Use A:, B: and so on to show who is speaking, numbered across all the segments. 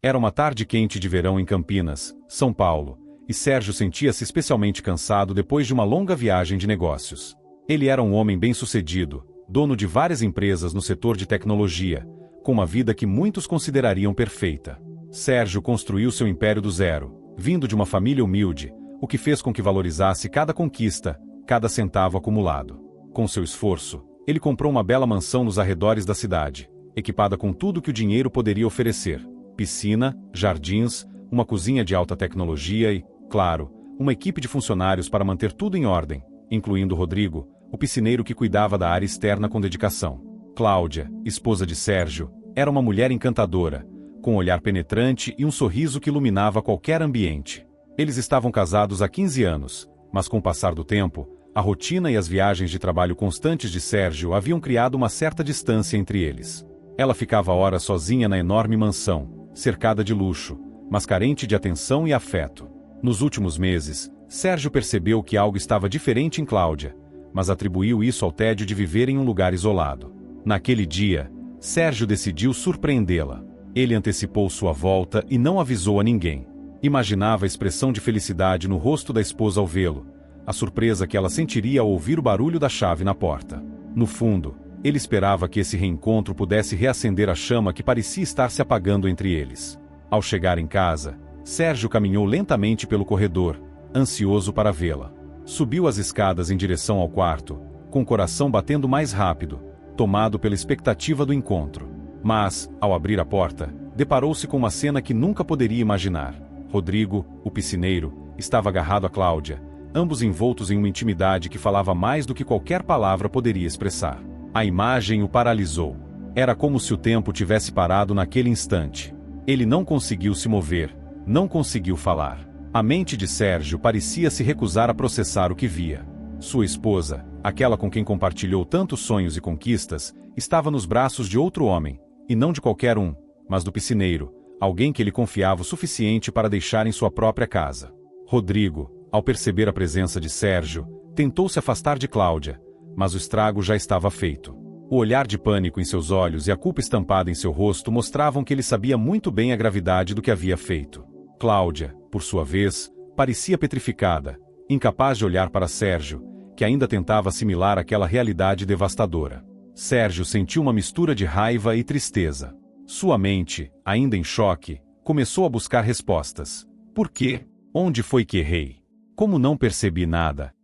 A: Era uma tarde quente de verão em Campinas, São Paulo, e Sérgio sentia-se especialmente cansado depois de uma longa viagem de negócios. Ele era um homem bem-sucedido, dono de várias empresas no setor de tecnologia, com uma vida que muitos considerariam perfeita. Sérgio construiu seu império do zero, vindo de uma família humilde, o que fez com que valorizasse cada conquista, cada centavo acumulado. Com seu esforço, ele comprou uma bela mansão nos arredores da cidade, equipada com tudo que o dinheiro poderia oferecer: piscina, jardins, uma cozinha de alta tecnologia e, claro, uma equipe de funcionários para manter tudo em ordem, incluindo Rodrigo, o piscineiro que cuidava da área externa com dedicação. Cláudia, esposa de Sérgio, era uma mulher encantadora, com um olhar penetrante e um sorriso que iluminava qualquer ambiente. Eles estavam casados há 15 anos, mas com o passar do tempo, a rotina e as viagens de trabalho constantes de Sérgio haviam criado uma certa distância entre eles. Ela ficava horas sozinha na enorme mansão, cercada de luxo, mas carente de atenção e afeto. Nos últimos meses, Sérgio percebeu que algo estava diferente em Cláudia, mas atribuiu isso ao tédio de viver em um lugar isolado. Naquele dia, Sérgio decidiu surpreendê-la. Ele antecipou sua volta e não avisou a ninguém. Imaginava a expressão de felicidade no rosto da esposa ao vê-lo, a surpresa que ela sentiria ao ouvir o barulho da chave na porta. No fundo, ele esperava que esse reencontro pudesse reacender a chama que parecia estar se apagando entre eles. Ao chegar em casa, Sérgio caminhou lentamente pelo corredor, ansioso para vê-la. Subiu as escadas em direção ao quarto, com o coração batendo mais rápido, tomado pela expectativa do encontro. Mas, ao abrir a porta, deparou-se com uma cena que nunca poderia imaginar. Rodrigo, o piscineiro, estava agarrado a Cláudia, ambos envoltos em uma intimidade que falava mais do que qualquer palavra poderia expressar. A imagem o paralisou. Era como se o tempo tivesse parado naquele instante. Ele não conseguiu se mover, não conseguiu falar. A mente de Sérgio parecia se recusar a processar o que via. Sua esposa, aquela com quem compartilhou tantos sonhos e conquistas, estava nos braços de outro homem, e não de qualquer um, mas do piscineiro, alguém que ele confiava o suficiente para deixar em sua própria casa. Rodrigo, ao perceber a presença de Sérgio, tentou se afastar de Cláudia, mas o estrago já estava feito. O olhar de pânico em seus olhos e a culpa estampada em seu rosto mostravam que ele sabia muito bem a gravidade do que havia feito. Cláudia, por sua vez, parecia petrificada, incapaz de olhar para Sérgio, que ainda tentava assimilar aquela realidade devastadora. Sérgio sentiu uma mistura de raiva e tristeza. Sua mente, ainda em choque, começou a buscar respostas. Por quê? Onde foi que errei? Como não percebi nada?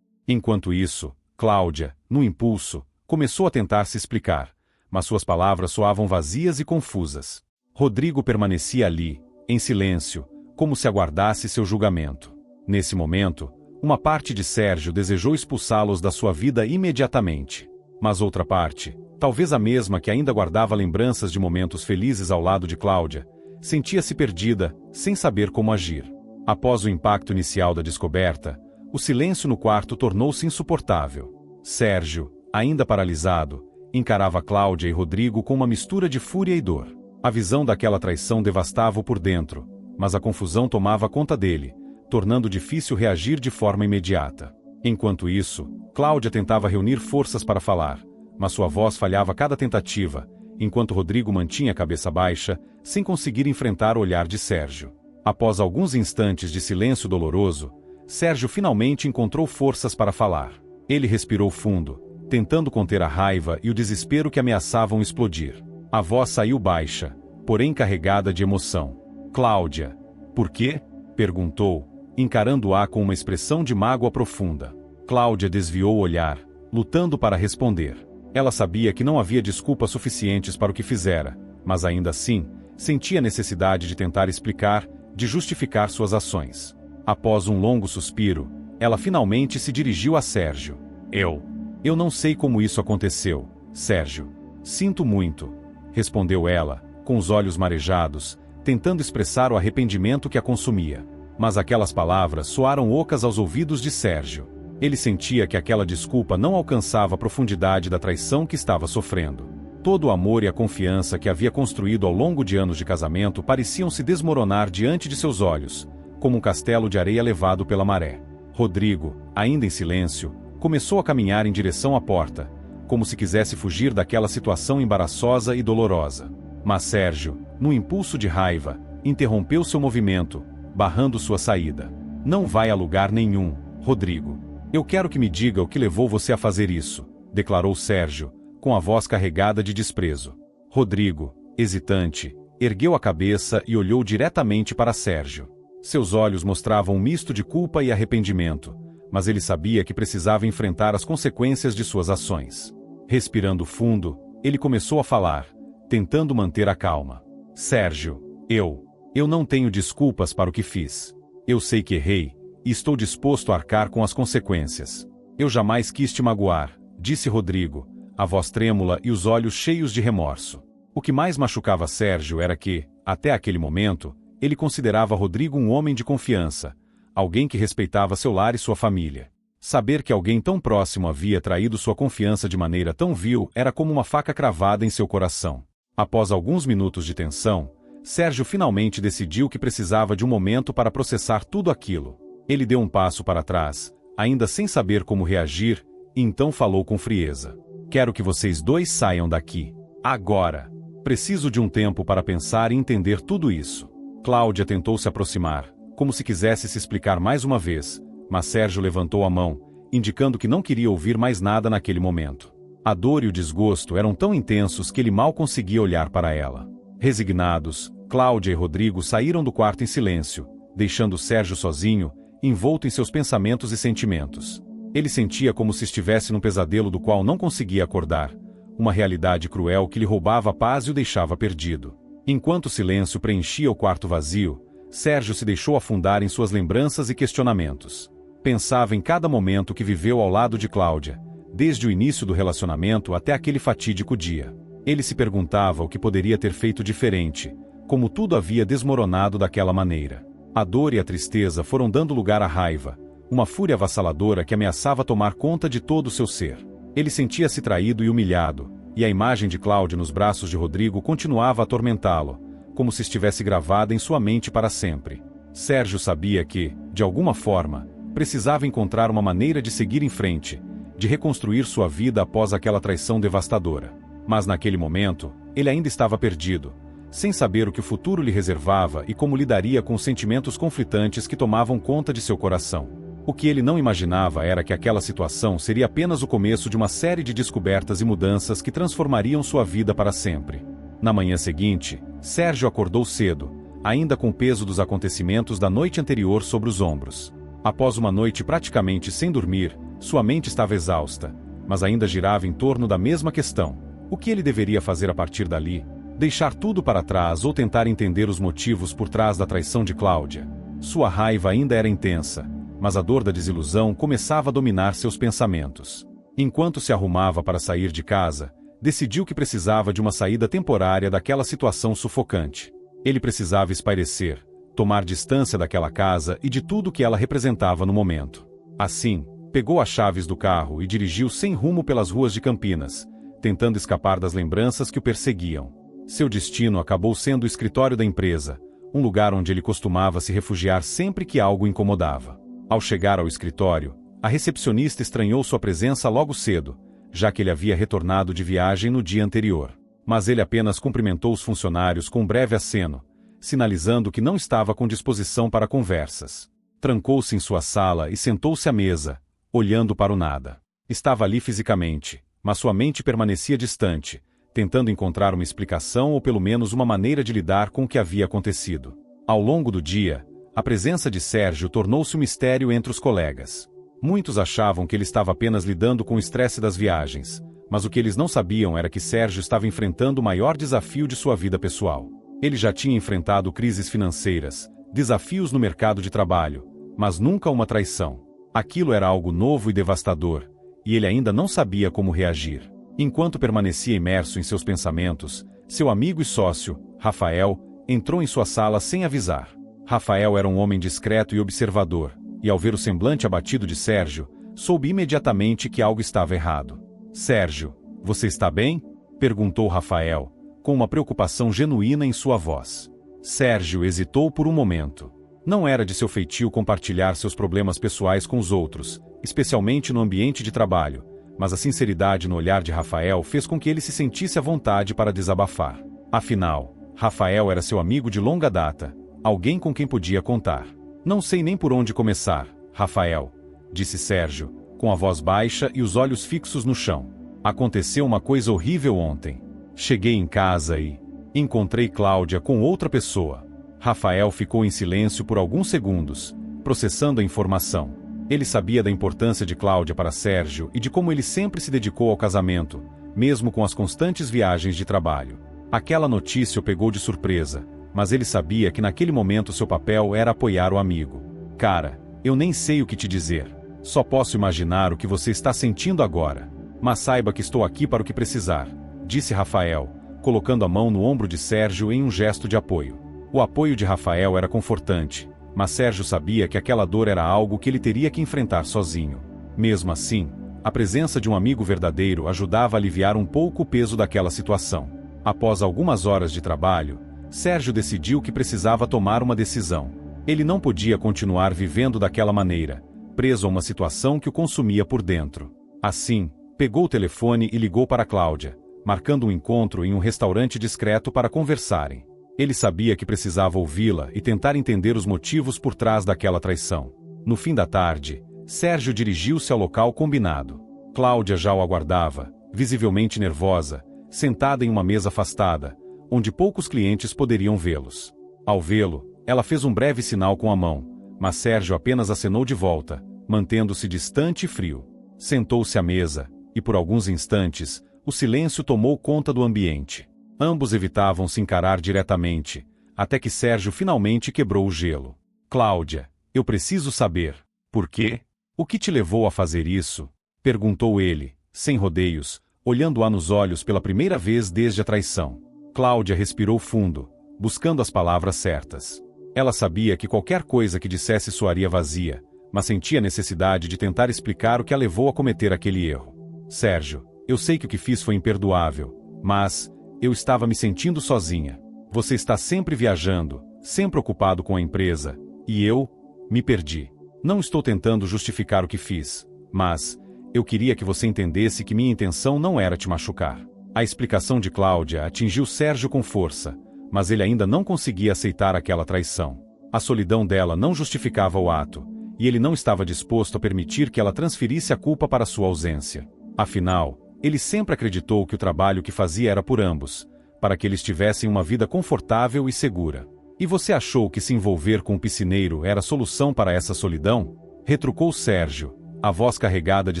A: Enquanto isso, Cláudia, no impulso, começou a tentar se explicar, mas suas palavras soavam vazias e confusas. Rodrigo permanecia ali, em silêncio, como se aguardasse seu julgamento. Nesse momento, uma parte de Sérgio desejou expulsá-los da sua vida imediatamente. Mas outra parte, talvez a mesma que ainda guardava lembranças de momentos felizes ao lado de Cláudia, sentia-se perdida, sem saber como agir. Após o impacto inicial da descoberta, o silêncio no quarto tornou-se insuportável. Sérgio, ainda paralisado, encarava Cláudia e Rodrigo com uma mistura de fúria e dor. A visão daquela traição devastava-o por dentro, mas a confusão tomava conta dele, tornando difícil reagir de forma imediata. Enquanto isso, Cláudia tentava reunir forças para falar, mas sua voz falhava a cada tentativa, enquanto Rodrigo mantinha a cabeça baixa, sem conseguir enfrentar o olhar de Sérgio. Após alguns instantes de silêncio doloroso, Sérgio finalmente encontrou forças para falar. Ele respirou fundo, tentando conter a raiva e o desespero que ameaçavam explodir. A voz saiu baixa, porém carregada de emoção. Cláudia, por quê? Perguntou, encarando-a com uma expressão de mágoa profunda. Cláudia desviou o olhar, lutando para responder. Ela sabia que não havia desculpas suficientes para o que fizera, mas ainda assim, sentia a necessidade de tentar explicar, de justificar suas ações. Após um longo suspiro, ela finalmente se dirigiu a Sérgio. Eu não sei como isso aconteceu, Sérgio. Sinto muito, respondeu ela, com os olhos marejados, tentando expressar o arrependimento que a consumia. Mas aquelas palavras soaram ocas aos ouvidos de Sérgio. Ele sentia que aquela desculpa não alcançava a profundidade da traição que estava sofrendo. Todo o amor e a confiança que havia construído ao longo de anos de casamento pareciam se desmoronar diante de seus olhos, como um castelo de areia levado pela maré. Rodrigo, ainda em silêncio, começou a caminhar em direção à porta, como se quisesse fugir daquela situação embaraçosa e dolorosa. Mas Sérgio, no impulso de raiva, interrompeu seu movimento, barrando sua saída. Não vai a lugar nenhum, Rodrigo. Eu quero que me diga o que levou você a fazer isso, declarou Sérgio, com a voz carregada de desprezo. Rodrigo, hesitante, ergueu a cabeça e olhou diretamente para Sérgio. Seus olhos mostravam um misto de culpa e arrependimento, mas ele sabia que precisava enfrentar as consequências de suas ações. Respirando fundo, ele começou a falar, tentando manter a calma. Sérgio, eu não tenho desculpas para o que fiz. Eu sei que errei, e estou disposto a arcar com as consequências. Eu jamais quis te magoar, disse Rodrigo, a voz trêmula e os olhos cheios de remorso. O que mais machucava Sérgio era que, até aquele momento, ele considerava Rodrigo um homem de confiança, alguém que respeitava seu lar e sua família. Saber que alguém tão próximo havia traído sua confiança de maneira tão vil era como uma faca cravada em seu coração. Após alguns minutos de tensão, Sérgio finalmente decidiu que precisava de um momento para processar tudo aquilo. Ele deu um passo para trás, ainda sem saber como reagir, e então falou com frieza. Quero que vocês dois saiam daqui. Agora. Preciso de um tempo para pensar e entender tudo isso. Cláudia tentou se aproximar, como se quisesse se explicar mais uma vez, mas Sérgio levantou a mão, indicando que não queria ouvir mais nada naquele momento. A dor e o desgosto eram tão intensos que ele mal conseguia olhar para ela. Resignados, Cláudia e Rodrigo saíram do quarto em silêncio, deixando Sérgio sozinho, envolto em seus pensamentos e sentimentos. Ele sentia como se estivesse num pesadelo do qual não conseguia acordar, uma realidade cruel que lhe roubava a paz e o deixava perdido. Enquanto o silêncio preenchia o quarto vazio, Sérgio se deixou afundar em suas lembranças e questionamentos. Pensava em cada momento que viveu ao lado de Cláudia, desde o início do relacionamento até aquele fatídico dia. Ele se perguntava o que poderia ter feito diferente, como tudo havia desmoronado daquela maneira. A dor e a tristeza foram dando lugar à raiva, uma fúria avassaladora que ameaçava tomar conta de todo o seu ser. Ele sentia-se traído e humilhado, e a imagem de Cláudia nos braços de Rodrigo continuava a atormentá-lo, como se estivesse gravada em sua mente para sempre. Sérgio sabia que, de alguma forma, precisava encontrar uma maneira de seguir em frente, de reconstruir sua vida após aquela traição devastadora. Mas naquele momento, ele ainda estava perdido, sem saber o que o futuro lhe reservava e como lidaria com os sentimentos conflitantes que tomavam conta de seu coração. O que ele não imaginava era que aquela situação seria apenas o começo de uma série de descobertas e mudanças que transformariam sua vida para sempre. Na manhã seguinte, Sérgio acordou cedo, ainda com o peso dos acontecimentos da noite anterior sobre os ombros. Após uma noite praticamente sem dormir, sua mente estava exausta, mas ainda girava em torno da mesma questão. O que ele deveria fazer a partir dali? Deixar tudo para trás ou tentar entender os motivos por trás da traição de Cláudia? Sua raiva ainda era intensa, mas a dor da desilusão começava a dominar seus pensamentos. Enquanto se arrumava para sair de casa, decidiu que precisava de uma saída temporária daquela situação sufocante. Ele precisava espairecer, tomar distância daquela casa e de tudo que ela representava no momento. Assim, pegou as chaves do carro e dirigiu sem rumo pelas ruas de Campinas, tentando escapar das lembranças que o perseguiam. Seu destino acabou sendo o escritório da empresa, um lugar onde ele costumava se refugiar sempre que algo o incomodava. Ao chegar ao escritório, a recepcionista estranhou sua presença logo cedo, já que ele havia retornado de viagem no dia anterior. Mas ele apenas cumprimentou os funcionários com um breve aceno, sinalizando que não estava com disposição para conversas. Trancou-se em sua sala e sentou-se à mesa, olhando para o nada. Estava ali fisicamente, mas sua mente permanecia distante, tentando encontrar uma explicação ou pelo menos uma maneira de lidar com o que havia acontecido. Ao longo do dia, a presença de Sérgio tornou-se um mistério entre os colegas. Muitos achavam que ele estava apenas lidando com o estresse das viagens, mas o que eles não sabiam era que Sérgio estava enfrentando o maior desafio de sua vida pessoal. Ele já tinha enfrentado crises financeiras, desafios no mercado de trabalho, mas nunca uma traição. Aquilo era algo novo e devastador, e ele ainda não sabia como reagir. Enquanto permanecia imerso em seus pensamentos, seu amigo e sócio, Rafael, entrou em sua sala sem avisar. Rafael era um homem discreto e observador, e ao ver o semblante abatido de Sérgio, soube imediatamente que algo estava errado. Sérgio, você está bem? Perguntou Rafael, com uma preocupação genuína em sua voz. Sérgio hesitou por um momento. Não era de seu feitio compartilhar seus problemas pessoais com os outros, especialmente no ambiente de trabalho, mas a sinceridade no olhar de Rafael fez com que ele se sentisse à vontade para desabafar. Afinal, Rafael era seu amigo de longa data, alguém com quem podia contar. Não sei nem por onde começar, Rafael, disse Sérgio, com a voz baixa e os olhos fixos no chão. Aconteceu uma coisa horrível ontem. Cheguei em casa e encontrei Cláudia com outra pessoa. Rafael ficou em silêncio por alguns segundos, processando a informação. Ele sabia da importância de Cláudia para Sérgio e de como ele sempre se dedicou ao casamento, mesmo com as constantes viagens de trabalho. Aquela notícia o pegou de surpresa, mas ele sabia que naquele momento seu papel era apoiar o amigo. Cara, eu nem sei o que te dizer. Só posso imaginar o que você está sentindo agora. Mas saiba que estou aqui para o que precisar, disse Rafael, colocando a mão no ombro de Sérgio em um gesto de apoio. O apoio de Rafael era confortante, mas Sérgio sabia que aquela dor era algo que ele teria que enfrentar sozinho. Mesmo assim, a presença de um amigo verdadeiro ajudava a aliviar um pouco o peso daquela situação. Após algumas horas de trabalho, Sérgio decidiu que precisava tomar uma decisão. Ele não podia continuar vivendo daquela maneira, preso a uma situação que o consumia por dentro. Assim, pegou o telefone e ligou para Cláudia, marcando um encontro em um restaurante discreto para conversarem. Ele sabia que precisava ouvi-la e tentar entender os motivos por trás daquela traição. No fim da tarde, Sérgio dirigiu-se ao local combinado. Cláudia já o aguardava, visivelmente nervosa, sentada em uma mesa afastada, onde poucos clientes poderiam vê-los. Ao vê-lo, ela fez um breve sinal com a mão, mas Sérgio apenas acenou de volta, mantendo-se distante e frio. Sentou-se à mesa, e por alguns instantes, o silêncio tomou conta do ambiente. Ambos evitavam se encarar diretamente, até que Sérgio finalmente quebrou o gelo. Cláudia, eu preciso saber. Por quê? O que te levou a fazer isso? Perguntou ele, sem rodeios, olhando-a nos olhos pela primeira vez desde a traição. Cláudia respirou fundo, buscando as palavras certas. Ela sabia que qualquer coisa que dissesse soaria vazia, mas sentia a necessidade de tentar explicar o que a levou a cometer aquele erro. Sérgio, eu sei que o que fiz foi imperdoável, mas eu estava me sentindo sozinha. Você está sempre viajando, sempre ocupado com a empresa, e eu me perdi. Não estou tentando justificar o que fiz, mas eu queria que você entendesse que minha intenção não era te machucar. A explicação de Cláudia atingiu Sérgio com força, mas ele ainda não conseguia aceitar aquela traição. A solidão dela não justificava o ato, e ele não estava disposto a permitir que ela transferisse a culpa para sua ausência. Afinal, ele sempre acreditou que o trabalho que fazia era por ambos, para que eles tivessem uma vida confortável e segura. E você achou que se envolver com um piscineiro era a solução para essa solidão? Retrucou Sérgio, a voz carregada de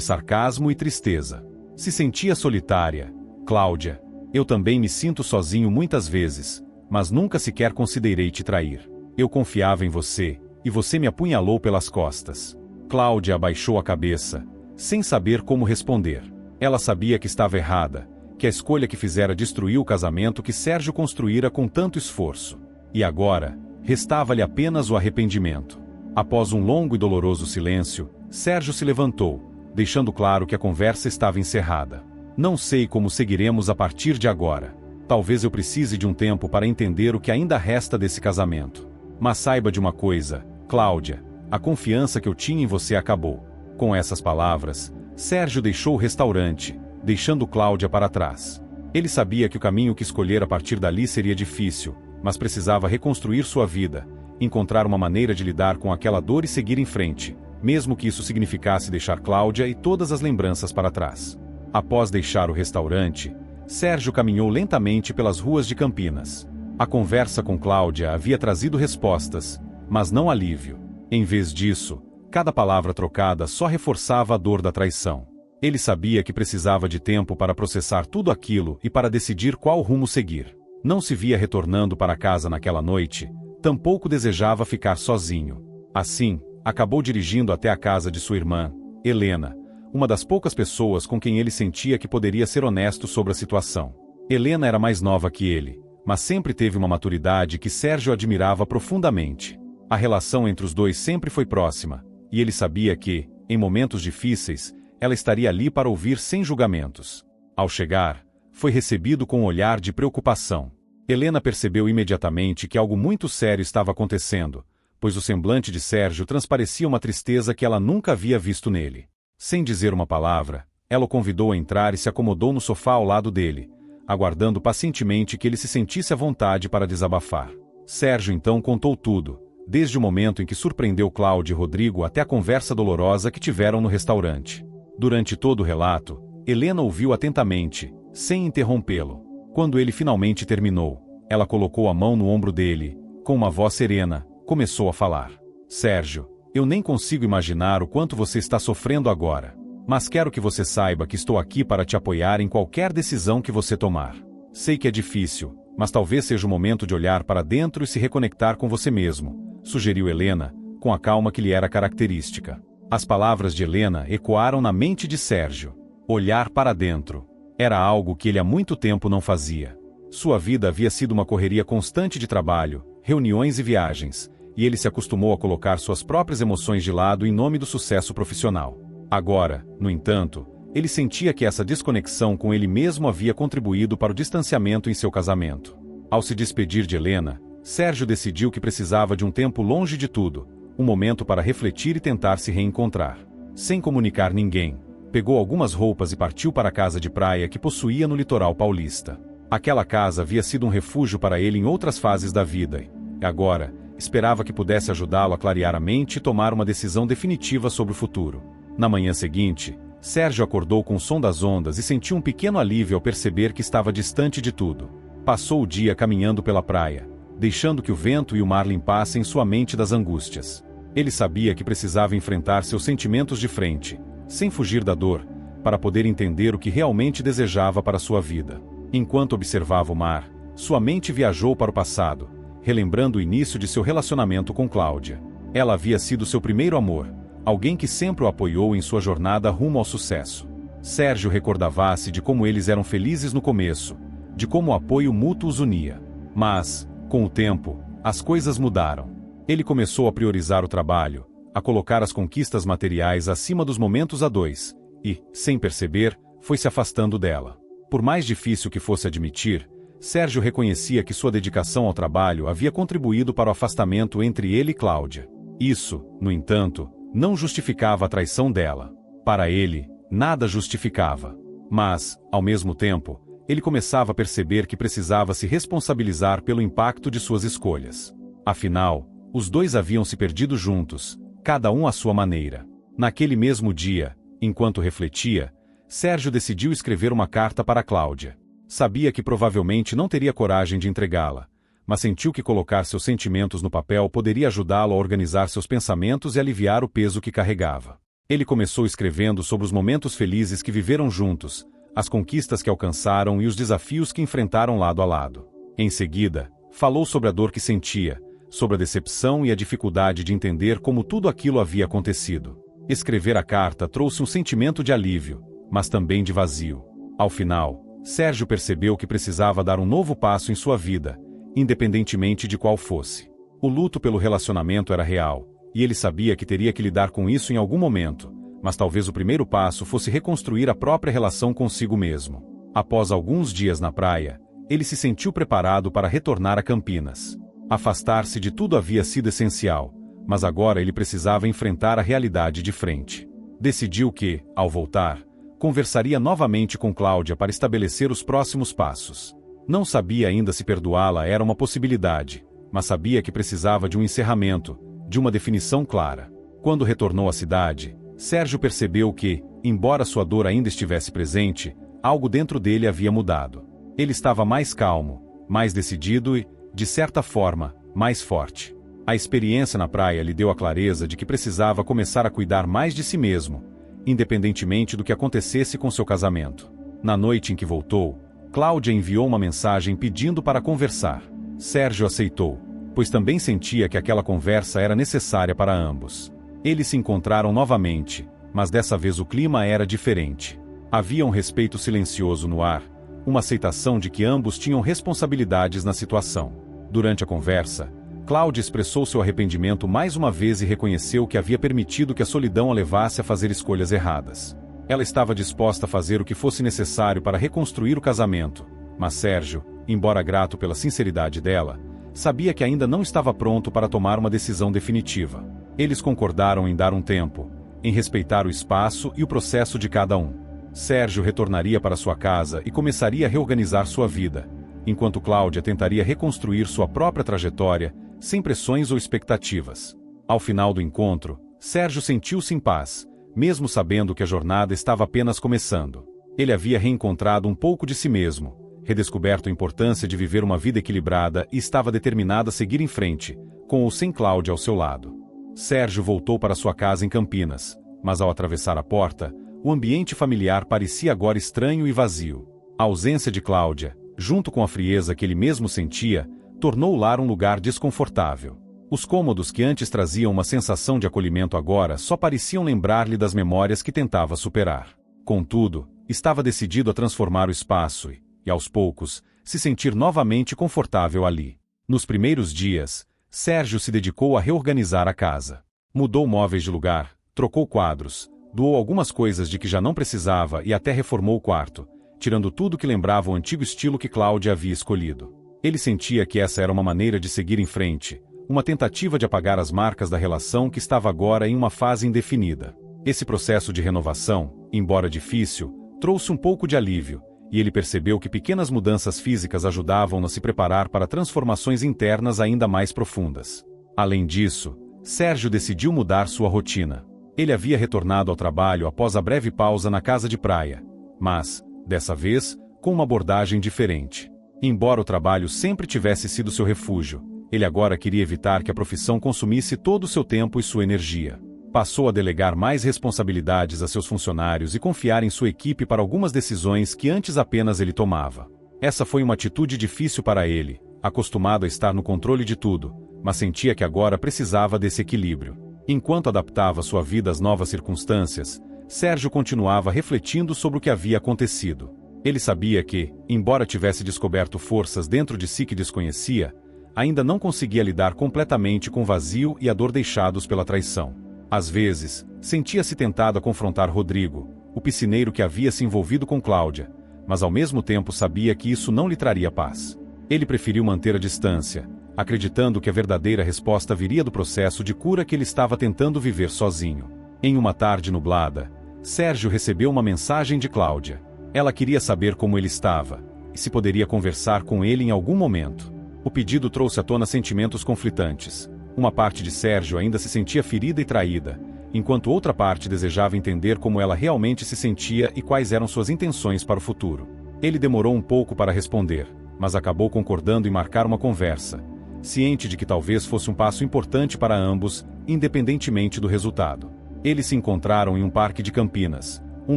A: sarcasmo e tristeza. Se sentia solitária. Cláudia, eu também me sinto sozinho muitas vezes, mas nunca sequer considerei te trair. Eu confiava em você, e você me apunhalou pelas costas. Cláudia abaixou a cabeça, sem saber como responder. Ela sabia que estava errada, que a escolha que fizera destruiu o casamento que Sérgio construíra com tanto esforço. E agora, restava-lhe apenas o arrependimento. Após um longo e doloroso silêncio, Sérgio se levantou, deixando claro que a conversa estava encerrada. Não sei como seguiremos a partir de agora. Talvez eu precise de um tempo para entender o que ainda resta desse casamento. Mas saiba de uma coisa, Cláudia, a confiança que eu tinha em você acabou. Com essas palavras, Sérgio deixou o restaurante, deixando Cláudia para trás. Ele sabia que o caminho que escolher a partir dali seria difícil, mas precisava reconstruir sua vida, encontrar uma maneira de lidar com aquela dor e seguir em frente, mesmo que isso significasse deixar Cláudia e todas as lembranças para trás. Após deixar o restaurante, Sérgio caminhou lentamente pelas ruas de Campinas. A conversa com Cláudia havia trazido respostas, mas não alívio. Em vez disso, cada palavra trocada só reforçava a dor da traição. Ele sabia que precisava de tempo para processar tudo aquilo e para decidir qual rumo seguir. Não se via retornando para casa naquela noite, tampouco desejava ficar sozinho. Assim, acabou dirigindo até a casa de sua irmã, Helena, uma das poucas pessoas com quem ele sentia que poderia ser honesto sobre a situação. Helena era mais nova que ele, mas sempre teve uma maturidade que Sérgio admirava profundamente. A relação entre os dois sempre foi próxima, e ele sabia que, em momentos difíceis, ela estaria ali para ouvir sem julgamentos. Ao chegar, foi recebido com um olhar de preocupação. Helena percebeu imediatamente que algo muito sério estava acontecendo, pois o semblante de Sérgio transparecia uma tristeza que ela nunca havia visto nele. Sem dizer uma palavra, ela o convidou a entrar e se acomodou no sofá ao lado dele, aguardando pacientemente que ele se sentisse à vontade para desabafar. Sérgio então contou tudo, desde o momento em que surpreendeu Cláudia e Rodrigo até a conversa dolorosa que tiveram no restaurante. Durante todo o relato, Helena ouviu atentamente, sem interrompê-lo. Quando ele finalmente terminou, ela colocou a mão no ombro dele, com uma voz serena, começou a falar. Sérgio, eu nem consigo imaginar o quanto você está sofrendo agora. Mas quero que você saiba que estou aqui para te apoiar em qualquer decisão que você tomar. Sei que é difícil, mas talvez seja o momento de olhar para dentro e se reconectar com você mesmo, sugeriu Helena, com a calma que lhe era característica. As palavras de Helena ecoaram na mente de Sérgio. Olhar para dentro. Era algo que ele há muito tempo não fazia. Sua vida havia sido uma correria constante de trabalho, reuniões e viagens, e ele se acostumou a colocar suas próprias emoções de lado em nome do sucesso profissional. Agora, no entanto, ele sentia que essa desconexão com ele mesmo havia contribuído para o distanciamento em seu casamento. Ao se despedir de Helena, Sérgio decidiu que precisava de um tempo longe de tudo, um momento para refletir e tentar se reencontrar. Sem comunicar ninguém, pegou algumas roupas e partiu para a casa de praia que possuía no litoral paulista. Aquela casa havia sido um refúgio para ele em outras fases da vida e, agora, esperava que pudesse ajudá-lo a clarear a mente e tomar uma decisão definitiva sobre o futuro. Na manhã seguinte, Sérgio acordou com o som das ondas e sentiu um pequeno alívio ao perceber que estava distante de tudo. Passou o dia caminhando pela praia, deixando que o vento e o mar limpassem sua mente das angústias. Ele sabia que precisava enfrentar seus sentimentos de frente, sem fugir da dor, para poder entender o que realmente desejava para sua vida. Enquanto observava o mar, sua mente viajou para o passado, relembrando o início de seu relacionamento com Cláudia. Ela havia sido seu primeiro amor, alguém que sempre o apoiou em sua jornada rumo ao sucesso. Sérgio recordava-se de como eles eram felizes no começo, de como o apoio mútuo os unia. Mas, com o tempo, as coisas mudaram. Ele começou a priorizar o trabalho, a colocar as conquistas materiais acima dos momentos a dois, e, sem perceber, foi se afastando dela. Por mais difícil que fosse admitir, Sérgio reconhecia que sua dedicação ao trabalho havia contribuído para o afastamento entre ele e Cláudia. Isso, no entanto, não justificava a traição dela. Para ele, nada justificava. Mas, ao mesmo tempo, ele começava a perceber que precisava se responsabilizar pelo impacto de suas escolhas. Afinal, os dois haviam se perdido juntos, cada um à sua maneira. Naquele mesmo dia, enquanto refletia, Sérgio decidiu escrever uma carta para Cláudia. Sabia que provavelmente não teria coragem de entregá-la, mas sentiu que colocar seus sentimentos no papel poderia ajudá-lo a organizar seus pensamentos e aliviar o peso que carregava. Ele começou escrevendo sobre os momentos felizes que viveram juntos, as conquistas que alcançaram e os desafios que enfrentaram lado a lado. Em seguida, falou sobre a dor que sentia, sobre a decepção e a dificuldade de entender como tudo aquilo havia acontecido. Escrever a carta trouxe um sentimento de alívio, mas também de vazio. Ao final, Sérgio percebeu que precisava dar um novo passo em sua vida, independentemente de qual fosse. O luto pelo relacionamento era real, e ele sabia que teria que lidar com isso em algum momento, mas talvez o primeiro passo fosse reconstruir a própria relação consigo mesmo. Após alguns dias na praia, ele se sentiu preparado para retornar a Campinas. Afastar-se de tudo havia sido essencial, mas agora ele precisava enfrentar a realidade de frente. Decidiu que, ao voltar, conversaria novamente com Cláudia para estabelecer os próximos passos. Não sabia ainda se perdoá-la era uma possibilidade, mas sabia que precisava de um encerramento, de uma definição clara. Quando retornou à cidade, Sérgio percebeu que, embora sua dor ainda estivesse presente, algo dentro dele havia mudado. Ele estava mais calmo, mais decidido e, de certa forma, mais forte. A experiência na praia lhe deu a clareza de que precisava começar a cuidar mais de si mesmo, independentemente do que acontecesse com seu casamento. Na noite em que voltou, Cláudia enviou uma mensagem pedindo para conversar. Sérgio aceitou, pois também sentia que aquela conversa era necessária para ambos. Eles se encontraram novamente, mas dessa vez o clima era diferente. Havia um respeito silencioso no ar, uma aceitação de que ambos tinham responsabilidades na situação. Durante a conversa, Cláudia expressou seu arrependimento mais uma vez e reconheceu que havia permitido que a solidão a levasse a fazer escolhas erradas. Ela estava disposta a fazer o que fosse necessário para reconstruir o casamento, mas Sérgio, embora grato pela sinceridade dela, sabia que ainda não estava pronto para tomar uma decisão definitiva. Eles concordaram em dar um tempo, em respeitar o espaço e o processo de cada um. Sérgio retornaria para sua casa e começaria a reorganizar sua vida, enquanto Cláudia tentaria reconstruir sua própria trajetória, sem pressões ou expectativas. Ao final do encontro, Sérgio sentiu-se em paz, mesmo sabendo que a jornada estava apenas começando. Ele havia reencontrado um pouco de si mesmo, redescoberto a importância de viver uma vida equilibrada e estava determinado a seguir em frente, com ou sem Cláudia ao seu lado. Sérgio voltou para sua casa em Campinas, mas ao atravessar a porta, o ambiente familiar parecia agora estranho e vazio. A ausência de Cláudia, junto com a frieza que ele mesmo sentia, tornou o lar um lugar desconfortável. Os cômodos que antes traziam uma sensação de acolhimento agora só pareciam lembrar-lhe das memórias que tentava superar. Contudo, estava decidido a transformar o espaço e, aos poucos, se sentir novamente confortável ali. Nos primeiros dias, Sérgio se dedicou a reorganizar a casa. Mudou móveis de lugar, trocou quadros, doou algumas coisas de que já não precisava e até reformou o quarto, tirando tudo que lembrava o antigo estilo que Cláudia havia escolhido. Ele sentia que essa era uma maneira de seguir em frente, uma tentativa de apagar as marcas da relação que estava agora em uma fase indefinida. Esse processo de renovação, embora difícil, trouxe um pouco de alívio, e ele percebeu que pequenas mudanças físicas ajudavam-no a se preparar para transformações internas ainda mais profundas. Além disso, Sérgio decidiu mudar sua rotina. Ele havia retornado ao trabalho após a breve pausa na casa de praia, mas, dessa vez, com uma abordagem diferente. Embora o trabalho sempre tivesse sido seu refúgio, ele agora queria evitar que a profissão consumisse todo o seu tempo e sua energia. Passou a delegar mais responsabilidades a seus funcionários e confiar em sua equipe para algumas decisões que antes apenas ele tomava. Essa foi uma atitude difícil para ele, acostumado a estar no controle de tudo, mas sentia que agora precisava desse equilíbrio. Enquanto adaptava sua vida às novas circunstâncias, Sérgio continuava refletindo sobre o que havia acontecido. Ele sabia que, embora tivesse descoberto forças dentro de si que desconhecia, ainda não conseguia lidar completamente com o vazio e a dor deixados pela traição. Às vezes, sentia-se tentado a confrontar Rodrigo, o piscineiro que havia se envolvido com Cláudia, mas ao mesmo tempo sabia que isso não lhe traria paz. Ele preferiu manter a distância, acreditando que a verdadeira resposta viria do processo de cura que ele estava tentando viver sozinho. Em uma tarde nublada, Sérgio recebeu uma mensagem de Cláudia. Ela queria saber como ele estava, e se poderia conversar com ele em algum momento. O pedido trouxe à tona sentimentos conflitantes. Uma parte de Sérgio ainda se sentia ferida e traída, enquanto outra parte desejava entender como ela realmente se sentia e quais eram suas intenções para o futuro. Ele demorou um pouco para responder, mas acabou concordando em marcar uma conversa, ciente de que talvez fosse um passo importante para ambos, independentemente do resultado. Eles se encontraram em um parque de Campinas, um